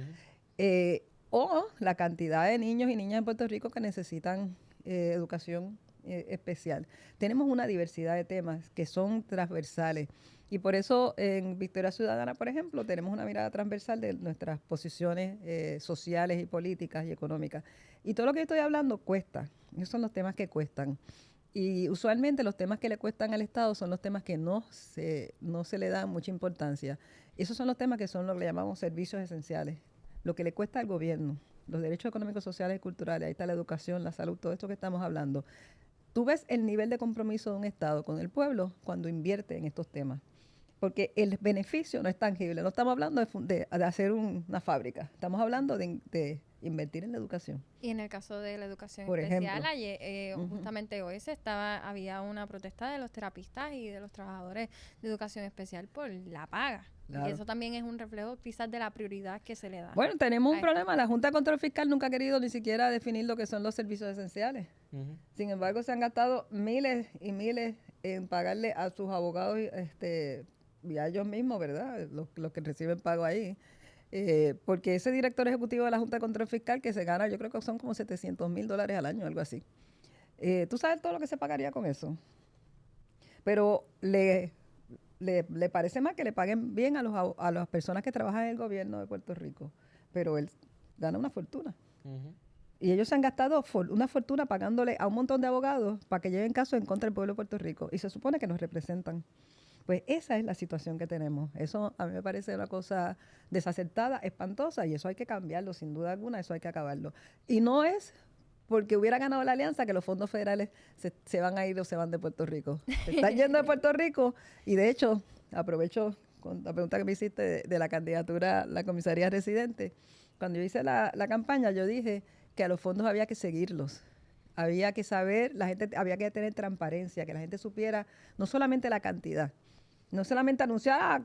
O la cantidad de niños y niñas en Puerto Rico que necesitan educación especial. Tenemos una diversidad de temas que son transversales y por eso en Victoria Ciudadana, por ejemplo, tenemos una mirada transversal de nuestras posiciones sociales y políticas y económicas. Y todo lo que estoy hablando cuesta. Esos son los temas que cuestan. Y usualmente los temas que le cuestan al Estado son los temas que no se le da mucha importancia. Esos son los temas que son lo que le llamamos servicios esenciales. Lo que le cuesta al gobierno, los derechos económicos, sociales y culturales, ahí está la educación, la salud, todo esto que estamos hablando. Tú ves el nivel de compromiso de un Estado con el pueblo cuando invierte en estos temas. Porque el beneficio no es tangible. No estamos hablando de hacer una fábrica. Estamos hablando de invertir en la educación. Y en el caso de la educación Por especial, ejemplo. justamente hoy había una protesta de los terapistas y de los trabajadores de educación especial por la paga. Claro. Y eso también es un reflejo quizás de la prioridad que se le da. Bueno, tenemos un problema. La Junta de Control Fiscal nunca ha querido ni siquiera definir lo que son los servicios esenciales. Sin embargo, se han gastado miles y miles en pagarle a sus abogados y a ellos mismos, ¿verdad? Los que reciben pago ahí. Porque ese director ejecutivo de la Junta de Control Fiscal que se gana, yo creo que son como $700,000 al año, algo así. ¿Tú sabes todo lo que se pagaría con eso? Pero le parece más que le paguen bien a las personas que trabajan en el gobierno de Puerto Rico. Pero él gana una fortuna. Y ellos se han gastado una fortuna pagándole a un montón de abogados para que lleven casos en contra del pueblo de Puerto Rico. Y se supone que nos representan. Pues esa es la situación que tenemos. Eso a mí me parece una cosa desacertada, espantosa, y eso hay que cambiarlo, sin duda alguna, eso hay que acabarlo. Y no es porque hubiera ganado la alianza que los fondos federales se van a ir o se van de Puerto Rico. Se están yendo de Puerto Rico y de hecho, aprovecho con la pregunta que me hiciste de la candidatura a la comisaría residente. Cuando yo hice la campaña, yo dije que a los fondos había que seguirlos. Había que saber, había que tener transparencia, que la gente supiera no solamente la cantidad, no solamente anunciar,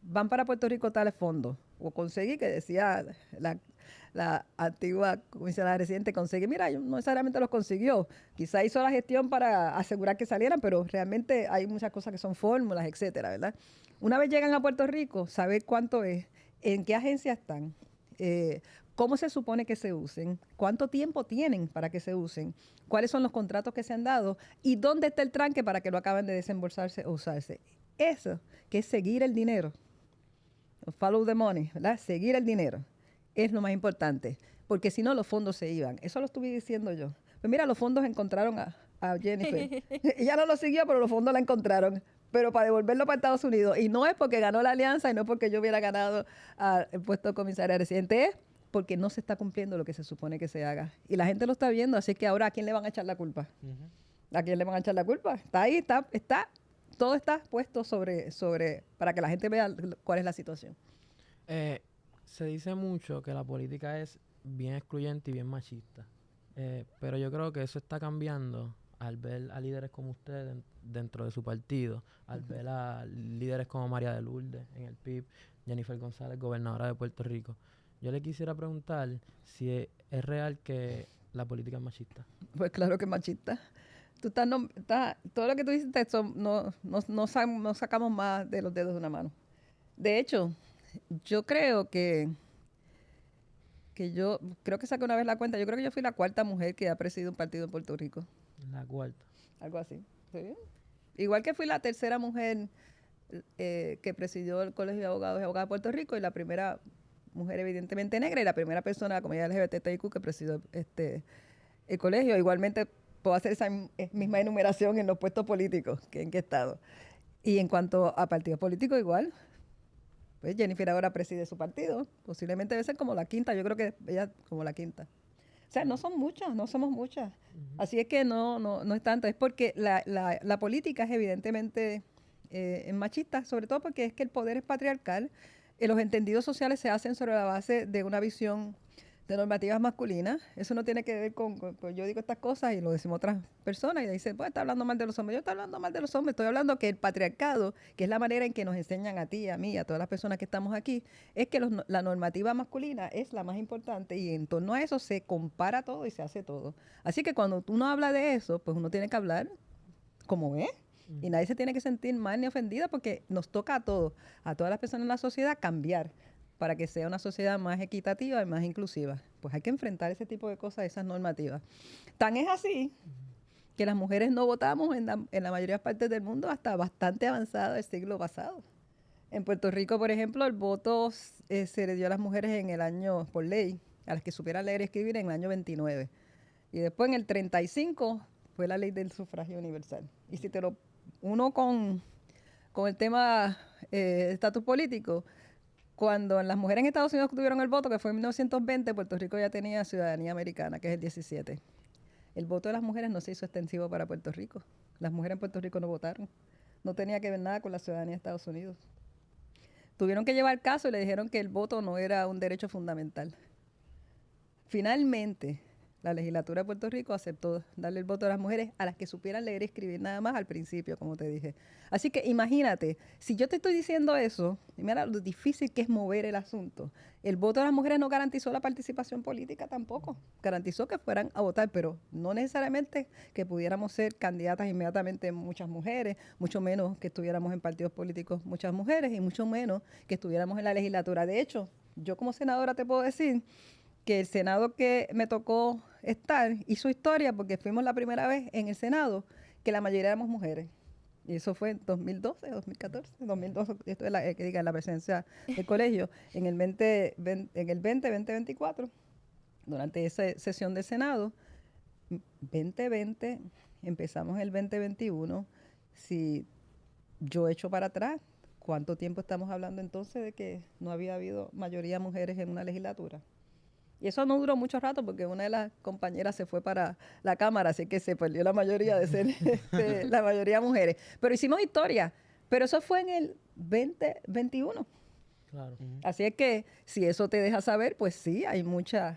van para Puerto Rico tales fondos, o conseguí, que decía la antigua comisionada residente, conseguí, mira, no necesariamente los consiguió, quizá hizo la gestión para asegurar que salieran, pero realmente hay muchas cosas que son fórmulas, etcétera, ¿verdad? Una vez llegan a Puerto Rico, saber cuánto es, en qué agencia están, cómo se supone que se usen, cuánto tiempo tienen para que se usen, cuáles son los contratos que se han dado y dónde está el tranque para que lo acaben de desembolsarse o usarse. Eso, que es seguir el dinero, follow the money, ¿verdad? Seguir el dinero es lo más importante, porque si no los fondos se iban. Eso lo estuve diciendo yo. Pues mira, los fondos encontraron a Jennifer. Ella no lo siguió, pero los fondos la encontraron. Pero para devolverlo para Estados Unidos. Y no es porque ganó la alianza y no es porque yo hubiera ganado el puesto de comisaria residente, es porque no se está cumpliendo lo que se supone que se haga. Y la gente lo está viendo, así que ahora ¿a quién le van a echar la culpa? ¿A quién le van a echar la culpa? Está ahí, todo está puesto para que la gente vea cuál es la situación. Se dice mucho que la política es bien excluyente y bien machista, pero yo creo que eso está cambiando al ver a líderes como usted dentro de su partido, al ver a líderes como María de Lourdes en el PIB, Jennifer González, gobernadora de Puerto Rico. Yo le quisiera preguntar si es real que la política es machista. Pues claro que es machista. todo lo que tú dices no sacamos más de los dedos de una mano. De hecho, yo creo que yo creo que saqué una vez la cuenta, yo creo que yo fui la cuarta mujer que ha presidido un partido en Puerto Rico. La cuarta. Algo así. ¿Sí? Igual que fui la tercera mujer que presidió el Colegio de Abogados y Abogadas de Puerto Rico y la primera mujer evidentemente negra y la primera persona de la comunidad LGBTIQ que presidió el colegio. Igualmente puedo hacer esa misma enumeración en los puestos políticos, que en qué estado. Y en cuanto a partidos políticos, igual. Pues Jennifer ahora preside su partido, posiblemente debe ser como la quinta, yo creo que ella como la quinta. O sea, no son muchas, no somos muchas. Así es que no es tanto, es porque la política es evidentemente machista, sobre todo porque es que el poder es patriarcal, los entendidos sociales se hacen sobre la base de una visión de normativas masculinas. Eso no tiene que ver con yo digo estas cosas y lo decimos otras personas y dicen, pues está hablando mal de los hombres. Yo estoy hablando mal de los hombres, estoy hablando que el patriarcado, que es la manera en que nos enseñan a ti, a mí, a todas las personas que estamos aquí, es que la normativa masculina es la más importante y en torno a eso se compara todo y se hace todo. Así que cuando uno habla de eso, pues uno tiene que hablar como es. Y nadie se tiene que sentir mal ni ofendida porque nos toca a todos, a todas las personas en la sociedad, cambiar para que sea una sociedad más equitativa y más inclusiva. Pues hay que enfrentar ese tipo de cosas, esas normativas. Tan es así que las mujeres no votamos en la mayoría de partes del mundo hasta bastante avanzado el siglo pasado. En Puerto Rico, por ejemplo, el voto se le dio a las mujeres en el año, por ley, a las que supieran leer y escribir en el año 29. Y después en el 35 fue la ley del sufragio universal. Y si te lo uno con el tema estatus político, cuando las mujeres en Estados Unidos tuvieron el voto, que fue en 1920, Puerto Rico ya tenía ciudadanía americana, que es el 17. El voto de las mujeres no se hizo extensivo para Puerto Rico. Las mujeres en Puerto Rico no votaron. No tenía que ver nada con la ciudadanía de Estados Unidos. Tuvieron que llevar caso y le dijeron que el voto no era un derecho fundamental. Finalmente, la legislatura de Puerto Rico aceptó darle el voto a las mujeres a las que supieran leer y escribir nada más al principio, como te dije. Así que imagínate, si yo te estoy diciendo eso, mira lo difícil que es mover el asunto. El voto de las mujeres no garantizó la participación política tampoco. Garantizó que fueran a votar, pero no necesariamente que pudiéramos ser candidatas inmediatamente muchas mujeres, mucho menos que estuviéramos en partidos políticos muchas mujeres y mucho menos que estuviéramos en la legislatura. De hecho, yo como senadora te puedo decir que el Senado que me tocó estar hizo historia porque fuimos la primera vez en el Senado que la mayoría éramos mujeres. Y eso fue en 2012, 2014, 2012, esto es la presencia del colegio. En el 2024, durante esa sesión del Senado, 2020, empezamos el 2021. Si yo echo para atrás, ¿cuánto tiempo estamos hablando entonces de que no había habido mayoría mujeres en una legislatura? Y eso no duró mucho rato porque una de las compañeras se fue para la Cámara, así que se perdió la mayoría de ser la mayoría mujeres. Pero hicimos historia. Pero eso fue en el 2021. Claro. Así es que si eso te deja saber, pues sí, hay mucho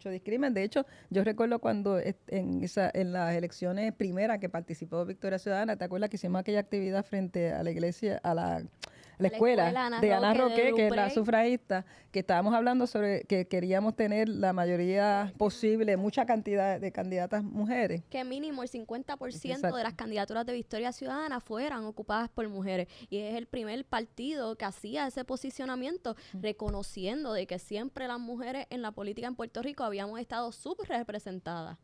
discrimen. De hecho, yo recuerdo cuando en las elecciones primeras que participó Victoria Ciudadana, ¿te acuerdas que hicimos aquella actividad frente a la iglesia, a la escuela de Ana Roque, que es la sufragista, que estábamos hablando sobre que queríamos tener la mayoría posible, mucha cantidad de candidatas mujeres? Que mínimo el 50% Exacto. de las candidaturas de Victoria Ciudadana fueran ocupadas por mujeres. Y es el primer partido que hacía ese posicionamiento, reconociendo de que siempre las mujeres en la política en Puerto Rico habíamos estado subrepresentadas.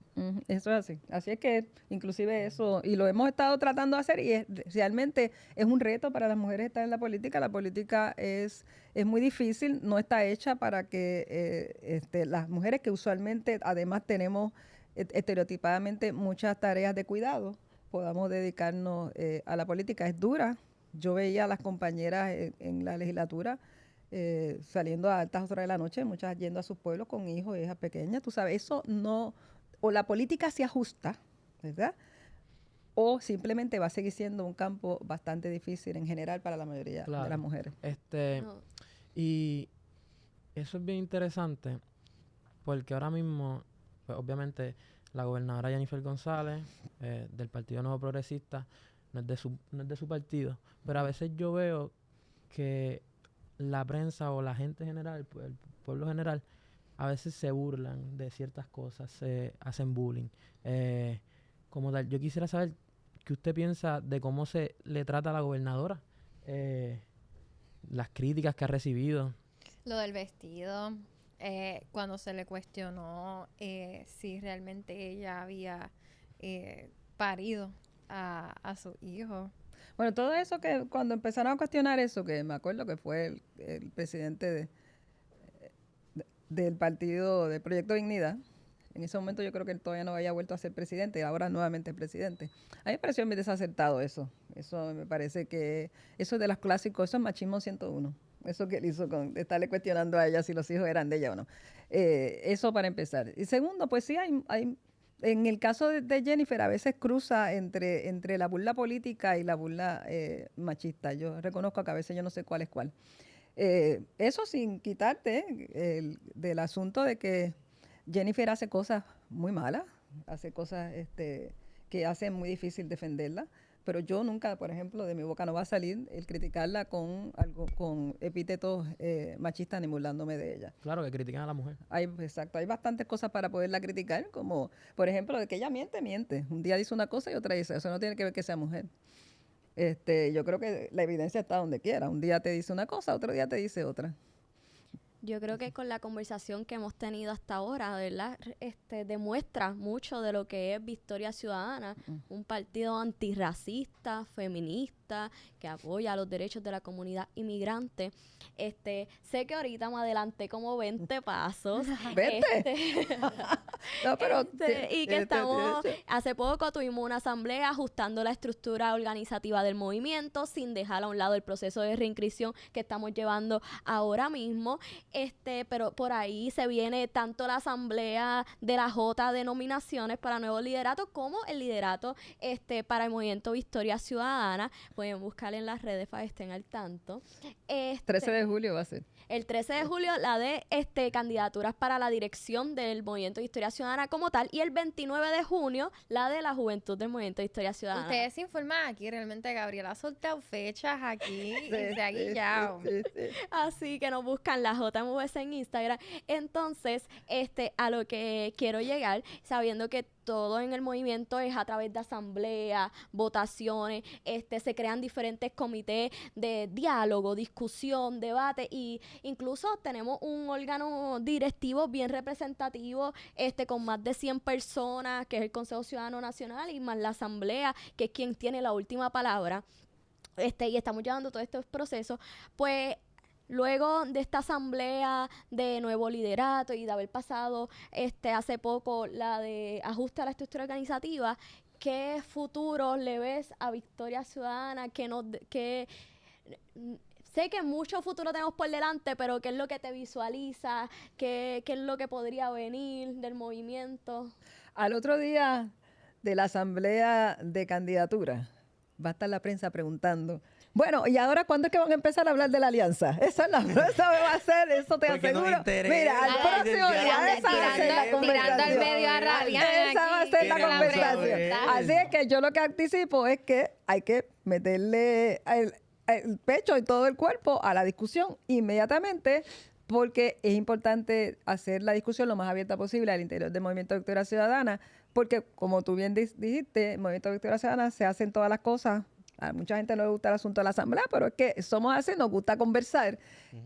Eso es así. Así es que inclusive eso, y lo hemos estado tratando de hacer, y realmente es un reto para las mujeres estar en la política. La política es muy difícil, no está hecha para que las mujeres que usualmente además tenemos estereotipadamente muchas tareas de cuidado, podamos dedicarnos a la política. Es dura. Yo veía a las compañeras en la legislatura saliendo a altas horas de la noche, muchas yendo a sus pueblos con hijos y hijas pequeñas. Tú sabes, eso no... O la política se ajusta, ¿verdad? O simplemente va a seguir siendo un campo bastante difícil en general para la mayoría de las mujeres. No. Y eso es bien interesante porque ahora mismo, pues, obviamente, la gobernadora Jennifer González, del Partido Nuevo Progresista, no es de su partido, pero a veces yo veo que la prensa o la gente general, pues, el pueblo general, a veces se burlan de ciertas cosas, se hacen bullying. como tal. Yo quisiera saber qué usted piensa de cómo se le trata a la gobernadora, las críticas que ha recibido. Lo del vestido, cuando se le cuestionó si realmente ella había parido a su hijo. Bueno, todo eso que cuando empezaron a cuestionar eso, que me acuerdo que fue el presidente del partido del Proyecto Dignidad, en ese momento yo creo que él todavía no había vuelto a ser presidente, y ahora nuevamente es presidente. A mí me pareció muy desacertado eso. Eso me parece que eso es de los clásicos, eso es machismo 101. Eso que él hizo con estarle cuestionando a ella si los hijos eran de ella o no. Eso para empezar. Y segundo, pues sí hay en el caso de Jennifer, a veces cruza entre la burla política y la burla machista. Yo reconozco que a veces yo no sé cuál es cuál. Eso sin quitarte del asunto de que Jennifer hace cosas muy malas, hace cosas que hacen muy difícil defenderla, pero yo nunca, por ejemplo, de mi boca no va a salir el criticarla con epítetos machistas ni burlándome de ella. Claro, que critican a la mujer. Exacto, hay bastantes cosas para poderla criticar, como por ejemplo de que ella miente. Un día dice una cosa y otra dice, eso no tiene que ver que sea mujer. Yo creo que la evidencia está donde quiera. Un día te dice una cosa, otro día te dice otra. Yo creo que con la conversación que hemos tenido hasta ahora, ¿verdad? Demuestra mucho de lo que es Victoria Ciudadana, un partido antirracista, feminista, que apoya los derechos de la comunidad inmigrante. Sé que ahorita me adelanté como 20 pasos. ¿20? No, pero y que hace poco tuvimos una asamblea ajustando la estructura organizativa del movimiento sin dejar a un lado el proceso de reinscripción que estamos llevando ahora mismo. Pero por ahí se viene tanto la asamblea de la J de nominaciones para nuevos lideratos como el liderato para el movimiento Victoria Ciudadana. Pueden buscar en las redes para que estén al tanto. 13 de julio va a ser. El 13 de julio la de candidaturas para la dirección del Movimiento de Historia Ciudadana como tal, y el 29 de junio la de la Juventud del Movimiento de Historia Ciudadana. Ustedes se informan aquí, realmente Gabriela ha soltado fechas aquí y se ha guillado. Así que nos buscan la JMVS en Instagram. Entonces, a lo que quiero llegar, sabiendo que todo en el movimiento es a través de asambleas, votaciones, se crean diferentes comités de diálogo, discusión, debate, y incluso tenemos un órgano directivo bien representativo, con más de 100 personas, que es el Consejo Ciudadano Nacional, y más la asamblea, que es quien tiene la última palabra, y estamos llevando todos estos procesos, pues. Luego de esta asamblea de nuevo liderato y de haber pasado hace poco la de ajuste a la estructura organizativa, ¿qué futuro le ves a Victoria Ciudadana? Sé que mucho futuro tenemos por delante, pero ¿qué es lo que te visualiza? ¿Qué es lo que podría venir del movimiento? Al otro día de la asamblea de candidatura va a estar la prensa preguntando, bueno, ¿y ahora cuándo es que van a empezar a hablar de la alianza? Esa es la esa va a ser, eso te Porque aseguro. nos interesa. Mira, al próximo día esa va a ser la conversación. Tirando al medio a Radian. Esa va a ser la Tiene conversación. razón, Así es que yo lo que anticipo es que hay que meterle el pecho y todo el cuerpo a la discusión inmediatamente, porque es importante hacer la discusión lo más abierta posible al interior del Movimiento Victoria Ciudadana, porque como tú bien dijiste, el Movimiento Victoria Ciudadana se hacen todas las cosas. A mucha gente no le gusta el asunto de la asamblea, pero es que somos así, nos gusta conversar.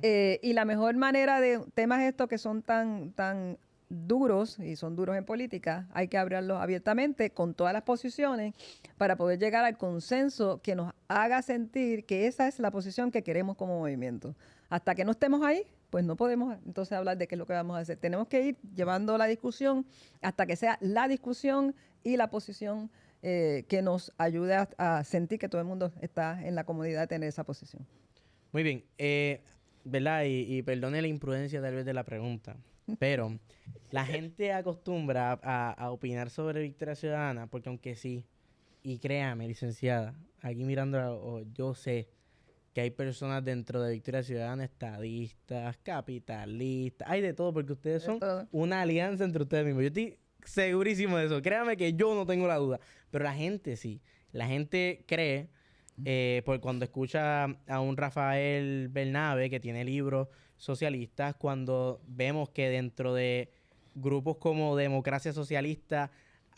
Y la mejor manera de temas estos que son tan duros, y son duros en política, hay que hablarlos abiertamente con todas las posiciones para poder llegar al consenso que nos haga sentir que esa es la posición que queremos como movimiento. Hasta que no estemos ahí, pues no podemos entonces hablar de qué es lo que vamos a hacer. Tenemos que ir llevando la discusión hasta que sea la discusión y la posición que nos ayude a sentir que todo el mundo está en la comodidad de tener esa posición. Muy bien, ¿verdad? Y perdone la imprudencia tal vez de la pregunta, pero la gente acostumbra a opinar sobre Victoria Ciudadana, porque aunque sí, y créame, licenciada, aquí mirando, yo sé que hay personas dentro de Victoria Ciudadana, estadistas, capitalistas, hay de todo, porque ustedes son una alianza entre ustedes mismos. Yo estoy segurísimo de eso. Créame que yo no tengo la duda. Pero la gente sí. La gente cree, por cuando escucha a un Rafael Bernabe que tiene libros socialistas, cuando vemos que dentro de grupos como Democracia Socialista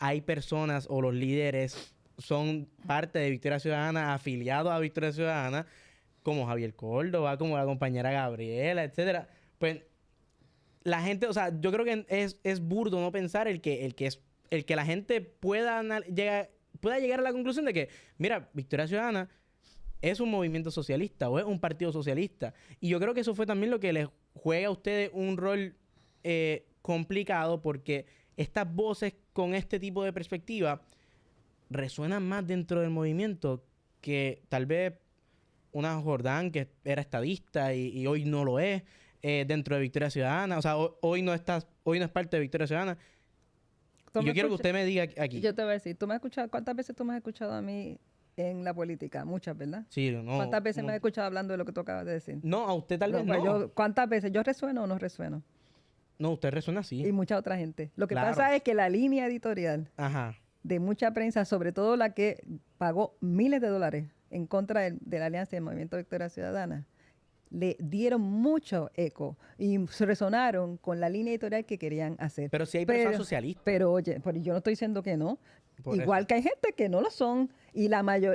hay personas o los líderes son parte de Victoria Ciudadana, afiliados a Victoria Ciudadana, como Javier Córdoba, como la compañera Gabriela, etcétera. Pues la gente, o sea, yo creo que es burdo no pensar el que la gente pueda llegar a la conclusión de que, mira, Victoria Ciudadana es un movimiento socialista o es un partido socialista. Y yo creo que eso fue también lo que les juega a ustedes un rol complicado, porque estas voces con este tipo de perspectiva resuenan más dentro del movimiento que tal vez una Jordán que era estadista y hoy no lo es dentro de Victoria Ciudadana. O sea, hoy no es parte de Victoria Ciudadana. Y yo quiero que usted me diga aquí. Yo te voy a decir, ¿tú me has escuchado? ¿Cuántas veces tú me has escuchado a mí en la política? Muchas, ¿verdad? Sí, no. ¿Cuántas veces me has escuchado hablando de lo que tú acabas de decir? No, a usted tal vez pues no. ¿cuántas veces? ¿Yo resueno o no resueno? No, usted resuena así. Y mucha otra gente. Lo que Claro. pasa es que la línea editorial Ajá. de mucha prensa, sobre todo la que pagó miles de dólares en contra de la alianza del Movimiento Victoria Ciudadana, le dieron mucho eco y se resonaron con la línea editorial que querían hacer. Pero si hay personas socialistas. Pero oye, yo no estoy diciendo que no. Por Igual eso. que hay gente que no lo son. Y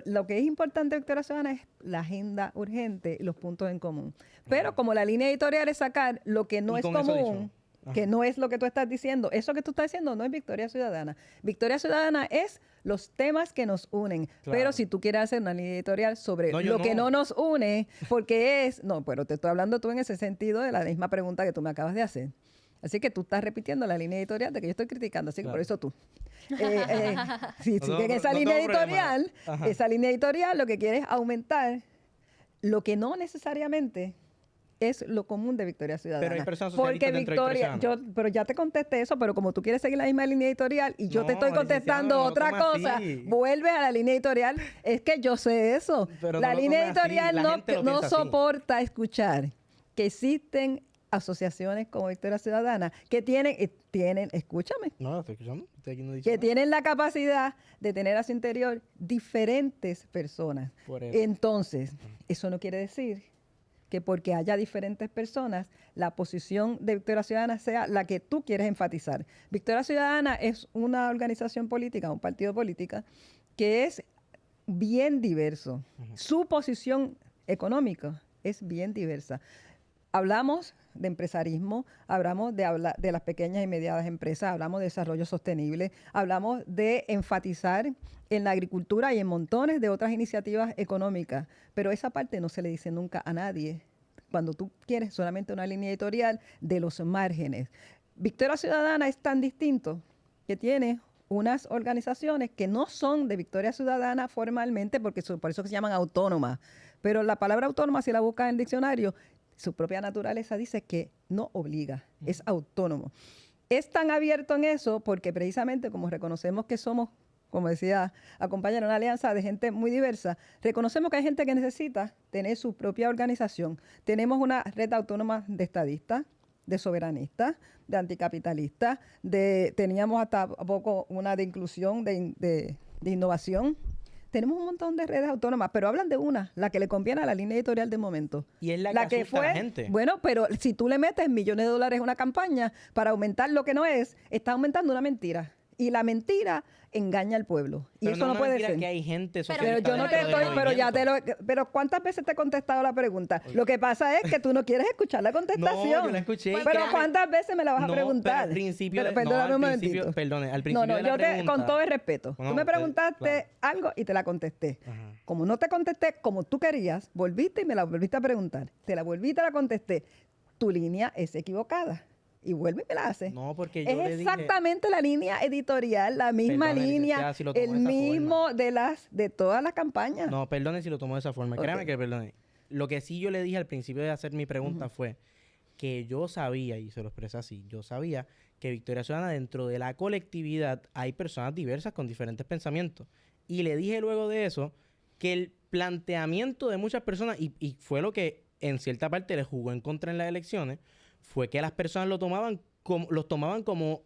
lo que es importante de Victoria Ciudadana es la agenda urgente y los puntos en común. Pero como la línea editorial es sacar lo que no Y es con eso común, dicho. Ajá. que no es lo que tú estás diciendo, eso que tú estás diciendo no es Victoria Ciudadana. Victoria Ciudadana es los temas que nos unen. Claro. Pero si tú quieres hacer una línea editorial sobre No, yo lo que no. no nos une, porque es... No, pero te estoy hablando tú en ese sentido de la misma pregunta que tú me acabas de hacer. Así que tú estás repitiendo la línea editorial de que yo estoy criticando, así que por Claro. eso tú. Si No siguen tengo- esa no línea tengo problema. editorial, Ajá. esa línea editorial lo que quiere es aumentar lo que no necesariamente es lo común de Victoria Ciudadana. Pero hay personas Porque socialistas dentro de Victoria Victoria, pero ya te contesté eso, pero como tú quieres seguir la misma línea editorial y yo te No, estoy licenciado, contestando no lo otra tome cosa, así. vuelves a la línea editorial, es que yo sé eso. Pero La no lo línea tome así, editorial la gente lo no piensa así. soporta escuchar que existen asociaciones como Victoria Ciudadana que tienen, escúchame, No, lo estoy escuchando. Estoy aquí no dice que nada. tienen la capacidad de tener a su interior diferentes personas. Por eso. Entonces, eso no quiere decir que porque haya diferentes personas, la posición de Victoria Ciudadana sea la que tú quieres enfatizar. Victoria Ciudadana es una organización política, un partido político, que es bien diverso. Su posición económica es bien diversa. Hablamos de empresarismo, hablamos de las pequeñas y medianas empresas, hablamos de desarrollo sostenible, hablamos de enfatizar en la agricultura y en montones de otras iniciativas económicas, pero esa parte no se le dice nunca a nadie cuando tú quieres solamente una línea editorial de los márgenes. Victoria Ciudadana es tan distinto que tiene unas organizaciones que no son de Victoria Ciudadana formalmente, porque por eso que se llaman autónomas, pero la palabra autónoma, si la buscas en el diccionario, su propia naturaleza dice que no obliga, es autónomo. Es tan abierto en eso porque precisamente como reconocemos que somos, como decía, acompañar una alianza de gente muy diversa, reconocemos que hay gente que necesita tener su propia organización. Tenemos una red autónoma de estadistas, de soberanistas, de anticapitalistas, teníamos hasta poco una de inclusión, de innovación. Tenemos un montón de redes autónomas, pero hablan de una, la que le conviene a la línea editorial de momento. Y es la que asusta a la gente. Bueno, pero si tú le metes millones de dólares a una campaña para aumentar lo que no es, está aumentando una mentira. Y la mentira engaña al pueblo. Y Pero eso no me puede mentira ser. que hay gente Pero socialista yo no te dentro del estoy, pero ya te movimiento. pero ¿cuántas veces te he contestado la pregunta? Lo que pasa es que tú no quieres escuchar la contestación. No, yo la escuché. Pero créame. ¿cuántas veces me la vas a No, preguntar? pero al principio, Pero no, perdóname al un principio, momentito. perdone, al principio No, de la yo pregunta. con todo el respeto. No, Tú me usted, preguntaste claro. algo y te la contesté. Ajá. Como no te contesté como tú querías, volviste y me la volviste a preguntar. Te la volví y te la contesté. Tu línea es equivocada. Y vuelve y me la hace. No, porque yo Es le dije... exactamente la línea editorial, la misma Perdone, línea, licenciada, si lo tomo el de esa mismo de todas las campañas. No, perdone si lo tomo de esa forma. Ok. Créame que perdone. Lo que sí yo le dije al principio de hacer mi pregunta fue que yo sabía, y se lo expresé así, yo sabía que Victoria Ciudadana dentro de la colectividad hay personas diversas con diferentes pensamientos. Y le dije luego de eso que el planteamiento de muchas personas, y fue lo que en cierta parte le jugó en contra en las elecciones, fue que las personas los tomaban como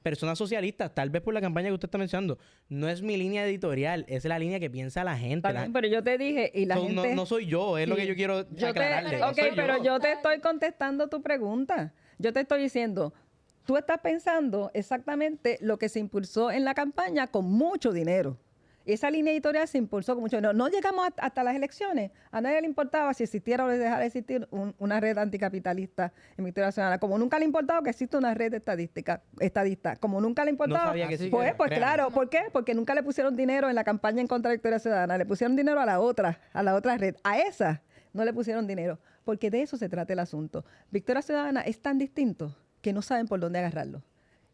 personas socialistas, tal vez por la campaña que usted está mencionando. No es mi línea editorial, es la línea que piensa la gente. Está bien, pero yo te dije, y la So, gente... no soy yo, es lo Sí. que yo quiero Yo aclararle. te, no ok, soy pero yo. yo te estoy contestando tu pregunta. Yo te estoy diciendo, tú estás pensando exactamente lo que se impulsó en la campaña con mucho dinero. Esa línea editorial se impulsó con mucho dinero. No llegamos hasta las elecciones. A nadie le importaba si existiera o dejara de existir una red anticapitalista en Victoria Ciudadana. Como nunca le ha importado que exista una red estadista. Como nunca le ha importado. No sabía que Así existía, Pues créanme. claro, ¿por qué? Porque nunca le pusieron dinero en la campaña en contra de Victoria Ciudadana. Le pusieron dinero a la otra red. A esa no le pusieron dinero. Porque de eso se trata el asunto. Victoria Ciudadana es tan distinto que no saben por dónde agarrarlo.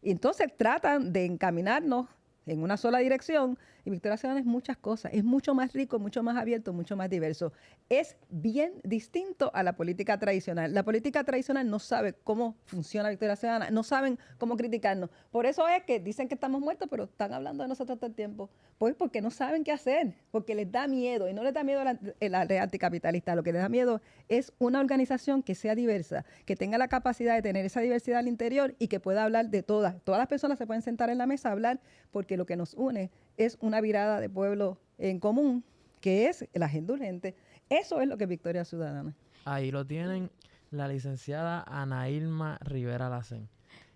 Y entonces tratan de encaminarnos en una sola dirección, y Victoria Ciudadana es muchas cosas, es mucho más rico, mucho más abierto, mucho más diverso. Es bien distinto a la política tradicional. La política tradicional no sabe cómo funciona Victoria Ciudadana, no saben cómo criticarnos. Por eso es que dicen que estamos muertos, pero están hablando de nosotros todo el tiempo. Pues porque no saben qué hacer, porque les da miedo, y no les da miedo la red anticapitalista, lo que les da miedo es una organización que sea diversa, que tenga la capacidad de tener esa diversidad al interior y que pueda hablar de todas. Todas las personas se pueden sentar en la mesa a hablar, porque lo que nos une es una virada de pueblo en común, que es la agenda urgente. Eso es lo que es Victoria Ciudadana. Ahí lo tienen la licenciada Ana Irma Rivera Lacén.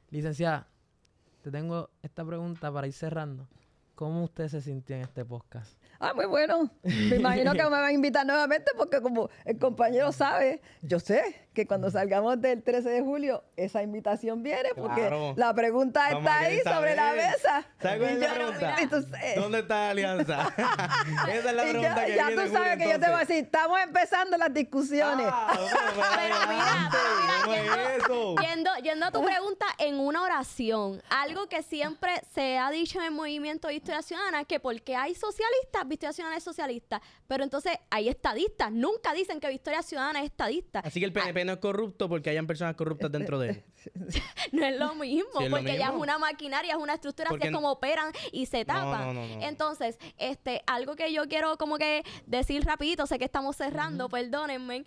Licenciada, te tengo esta pregunta para ir cerrando. ¿Cómo usted se sintió en este podcast? Muy bueno. Me imagino que me van a invitar nuevamente porque como el compañero sabe, yo sé que cuando salgamos del 13 de julio, esa invitación viene porque Claro. la pregunta Vamos está a ahí querer sobre la saber. mesa. ¿Sabes cuál Y es la yo- pregunta? entonces, ¿Dónde está la alianza? Esa es la y pregunta que ya viene tú en sabes julio, que yo te voy a entonces. decir, estamos empezando las discusiones. Yendo a tu pregunta en una oración, algo que siempre se ha dicho en el movimiento de Victoria Ciudadana, que porque hay socialistas, Victoria Ciudadana es socialista, pero entonces hay estadistas, nunca dicen que Victoria Ciudadana es estadista. Así que el PNP no es corrupto porque hayan personas corruptas dentro de él. No es lo mismo, Sí, es lo porque ya es mismo. una maquinaria, es una estructura, así Porque es como operan y se tapan. no. Entonces, algo que yo quiero como que decir rapidito, sé que estamos cerrando, perdónenme,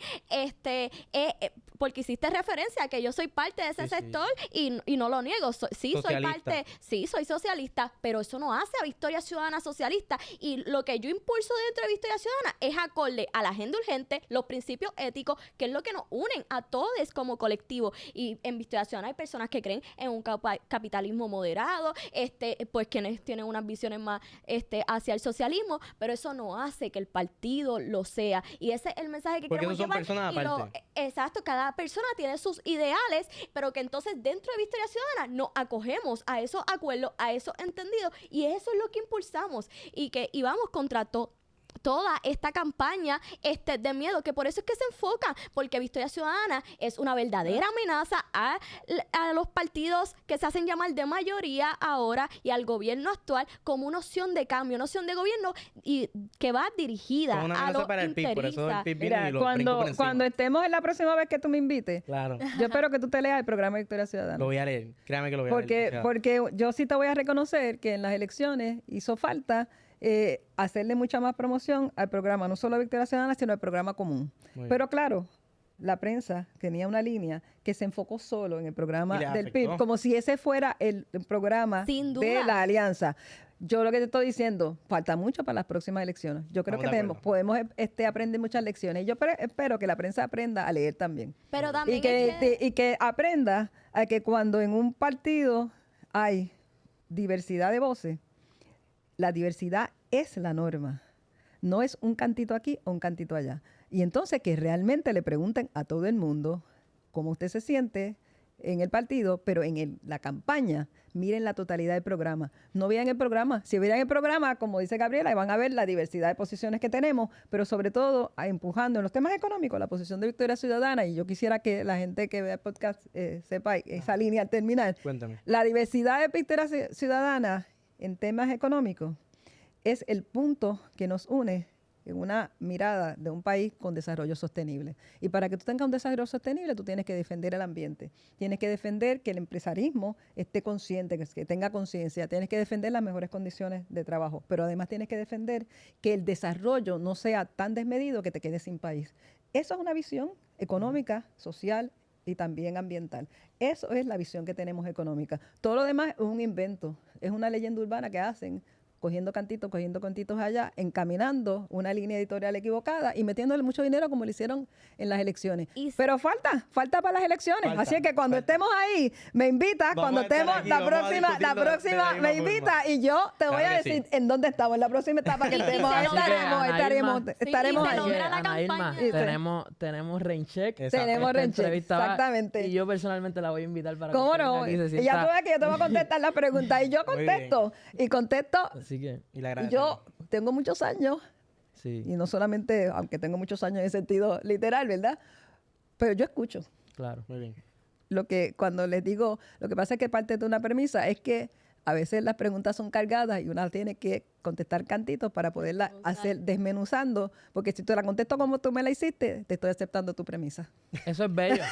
porque hiciste referencia a que yo soy parte de ese Sí, sí. sector y no lo niego, sí soy Socialista. parte, sí soy socialista, pero eso no hace a Victoria Ciudadana socialista, y lo que yo impulso dentro de Victoria Ciudadana es acorde a la agenda urgente, los principios éticos, que es lo que nos unen a todos como colectivo. Y en Victoria Ciudadana hay personas que creen en un capitalismo moderado, pues quienes tienen unas visiones más hacia el socialismo, pero eso no hace que el partido lo sea. Y ese es el mensaje que Porque queremos esos son llevar. personas aparte. Exacto, cada persona tiene sus ideales, pero que entonces dentro de Victoria Ciudadana nos acogemos a esos acuerdos, a esos entendidos, y eso es lo que impulsamos, y vamos contra toda esta campaña de miedo, que por eso es que se enfoca, porque Victoria Ciudadana es una verdadera amenaza a los partidos que se hacen llamar de mayoría ahora y al gobierno actual como una opción de cambio, una opción de gobierno y que va dirigida Como una a amenaza los para el PIB, por eso el interistas. PIB viene y Mira, lo brinco por cuando, encima. cuando estemos en la próxima vez que tú me invites, Claro, yo espero que tú te leas el programa de Victoria Ciudadana. lo voy a leer. Créame que lo voy a leer. Porque yo sí te voy a reconocer que en las elecciones hizo falta hacerle mucha más promoción al programa, no solo a Victoria Ciudadana, sino al programa común. Muy bien. Pero claro, la prensa tenía una línea que se enfocó solo en el programa Y les del afectó. PIB, como si ese fuera el programa Sin de duda. la alianza. Yo lo que te estoy diciendo, falta mucho para las próximas elecciones. Yo creo Estamos que de acuerdo. podemos aprender muchas lecciones. Yo espero que la prensa aprenda a leer también. Pero también Y que, es que- y que aprenda a que cuando en un partido hay diversidad de voces, la diversidad es la norma. No es un cantito aquí o un cantito allá. Y entonces que realmente le pregunten a todo el mundo cómo usted se siente en el partido, pero en la campaña miren la totalidad del programa. No vean el programa. Si vieran el programa, como dice Gabriela, van a ver la diversidad de posiciones que tenemos, pero sobre todo empujando en los temas económicos la posición de Victoria Ciudadana. Y yo quisiera que la gente que vea el podcast sepa esa línea al terminar. Cuéntame. La diversidad de Victoria Ciudadana en temas económicos es el punto que nos une en una mirada de un país con desarrollo sostenible. Y para que tú tengas un desarrollo sostenible, tú tienes que defender el ambiente. Tienes que defender que el empresarismo esté consciente, que tenga conciencia. Tienes que defender las mejores condiciones de trabajo. Pero además tienes que defender que el desarrollo no sea tan desmedido que te quedes sin país. Eso es una visión económica, social y también ambiental. Eso es la visión que tenemos económica. Todo lo demás es un invento, es una leyenda urbana que hacen cogiendo cantitos allá, encaminando una línea editorial equivocada y metiéndole mucho dinero como lo hicieron en las elecciones. Pero falta para las elecciones. Falta, Así que cuando estemos ahí, me invita, Vamos cuando a estar estemos, aquí, la vamos a próxima discutirlo de la misma me invita forma. y yo te voy Claro a que decir sí. en dónde estamos, en la próxima etapa que Y estemos. se logra. Estaremos y estaremos se ahí. logra la Ana Irma, campaña. Sí. tenemos raincheck. Exacto. Tenemos Esta Renche, entrevista va- exactamente. Y yo personalmente la voy a invitar para que ¿Cómo usted venga no? aquí y se Y ya sienta- tú ves que yo te voy a contestar las preguntas y yo Muy bien. contesto. Así que, Y le Y agradecemos. yo tengo muchos años, sí, y no solamente, aunque tengo muchos años en sentido literal, ¿verdad? Pero yo escucho. claro. Muy bien. Lo que cuando les digo, lo que pasa es que parte de una premisa es que a veces las preguntas son cargadas y una tiene que contestar cantitos para poderla hacer desmenuzando, porque si tú la contesto como tú me la hiciste, te estoy aceptando tu premisa. Eso es bello.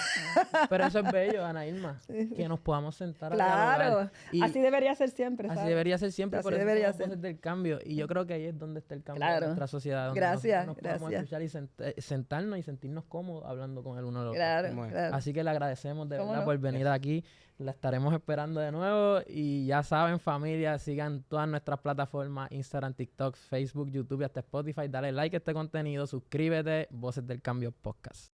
Pero eso es bello, Ana Irma. Que nos podamos sentar a Claro, dialogar. Y así debería ser siempre. así ¿sabes? debería ser siempre. Así Por eso debería somos ser. voces del cambio. Y yo creo que ahí es donde está el cambio Claro. de nuestra sociedad. Donde Gracias, nosotros nos podamos gracias. escuchar y sentarnos y sentirnos cómodos hablando con el uno al otro. Claro, Bueno. claro. Así que le agradecemos de ¿Cómo verdad no? por venir aquí. La estaremos esperando de nuevo. Y ya saben, familia, sigan todas nuestras plataformas: Instagram, TikTok, Facebook, YouTube y hasta Spotify. Dale like a este contenido, suscríbete. Voces del Cambio Podcast.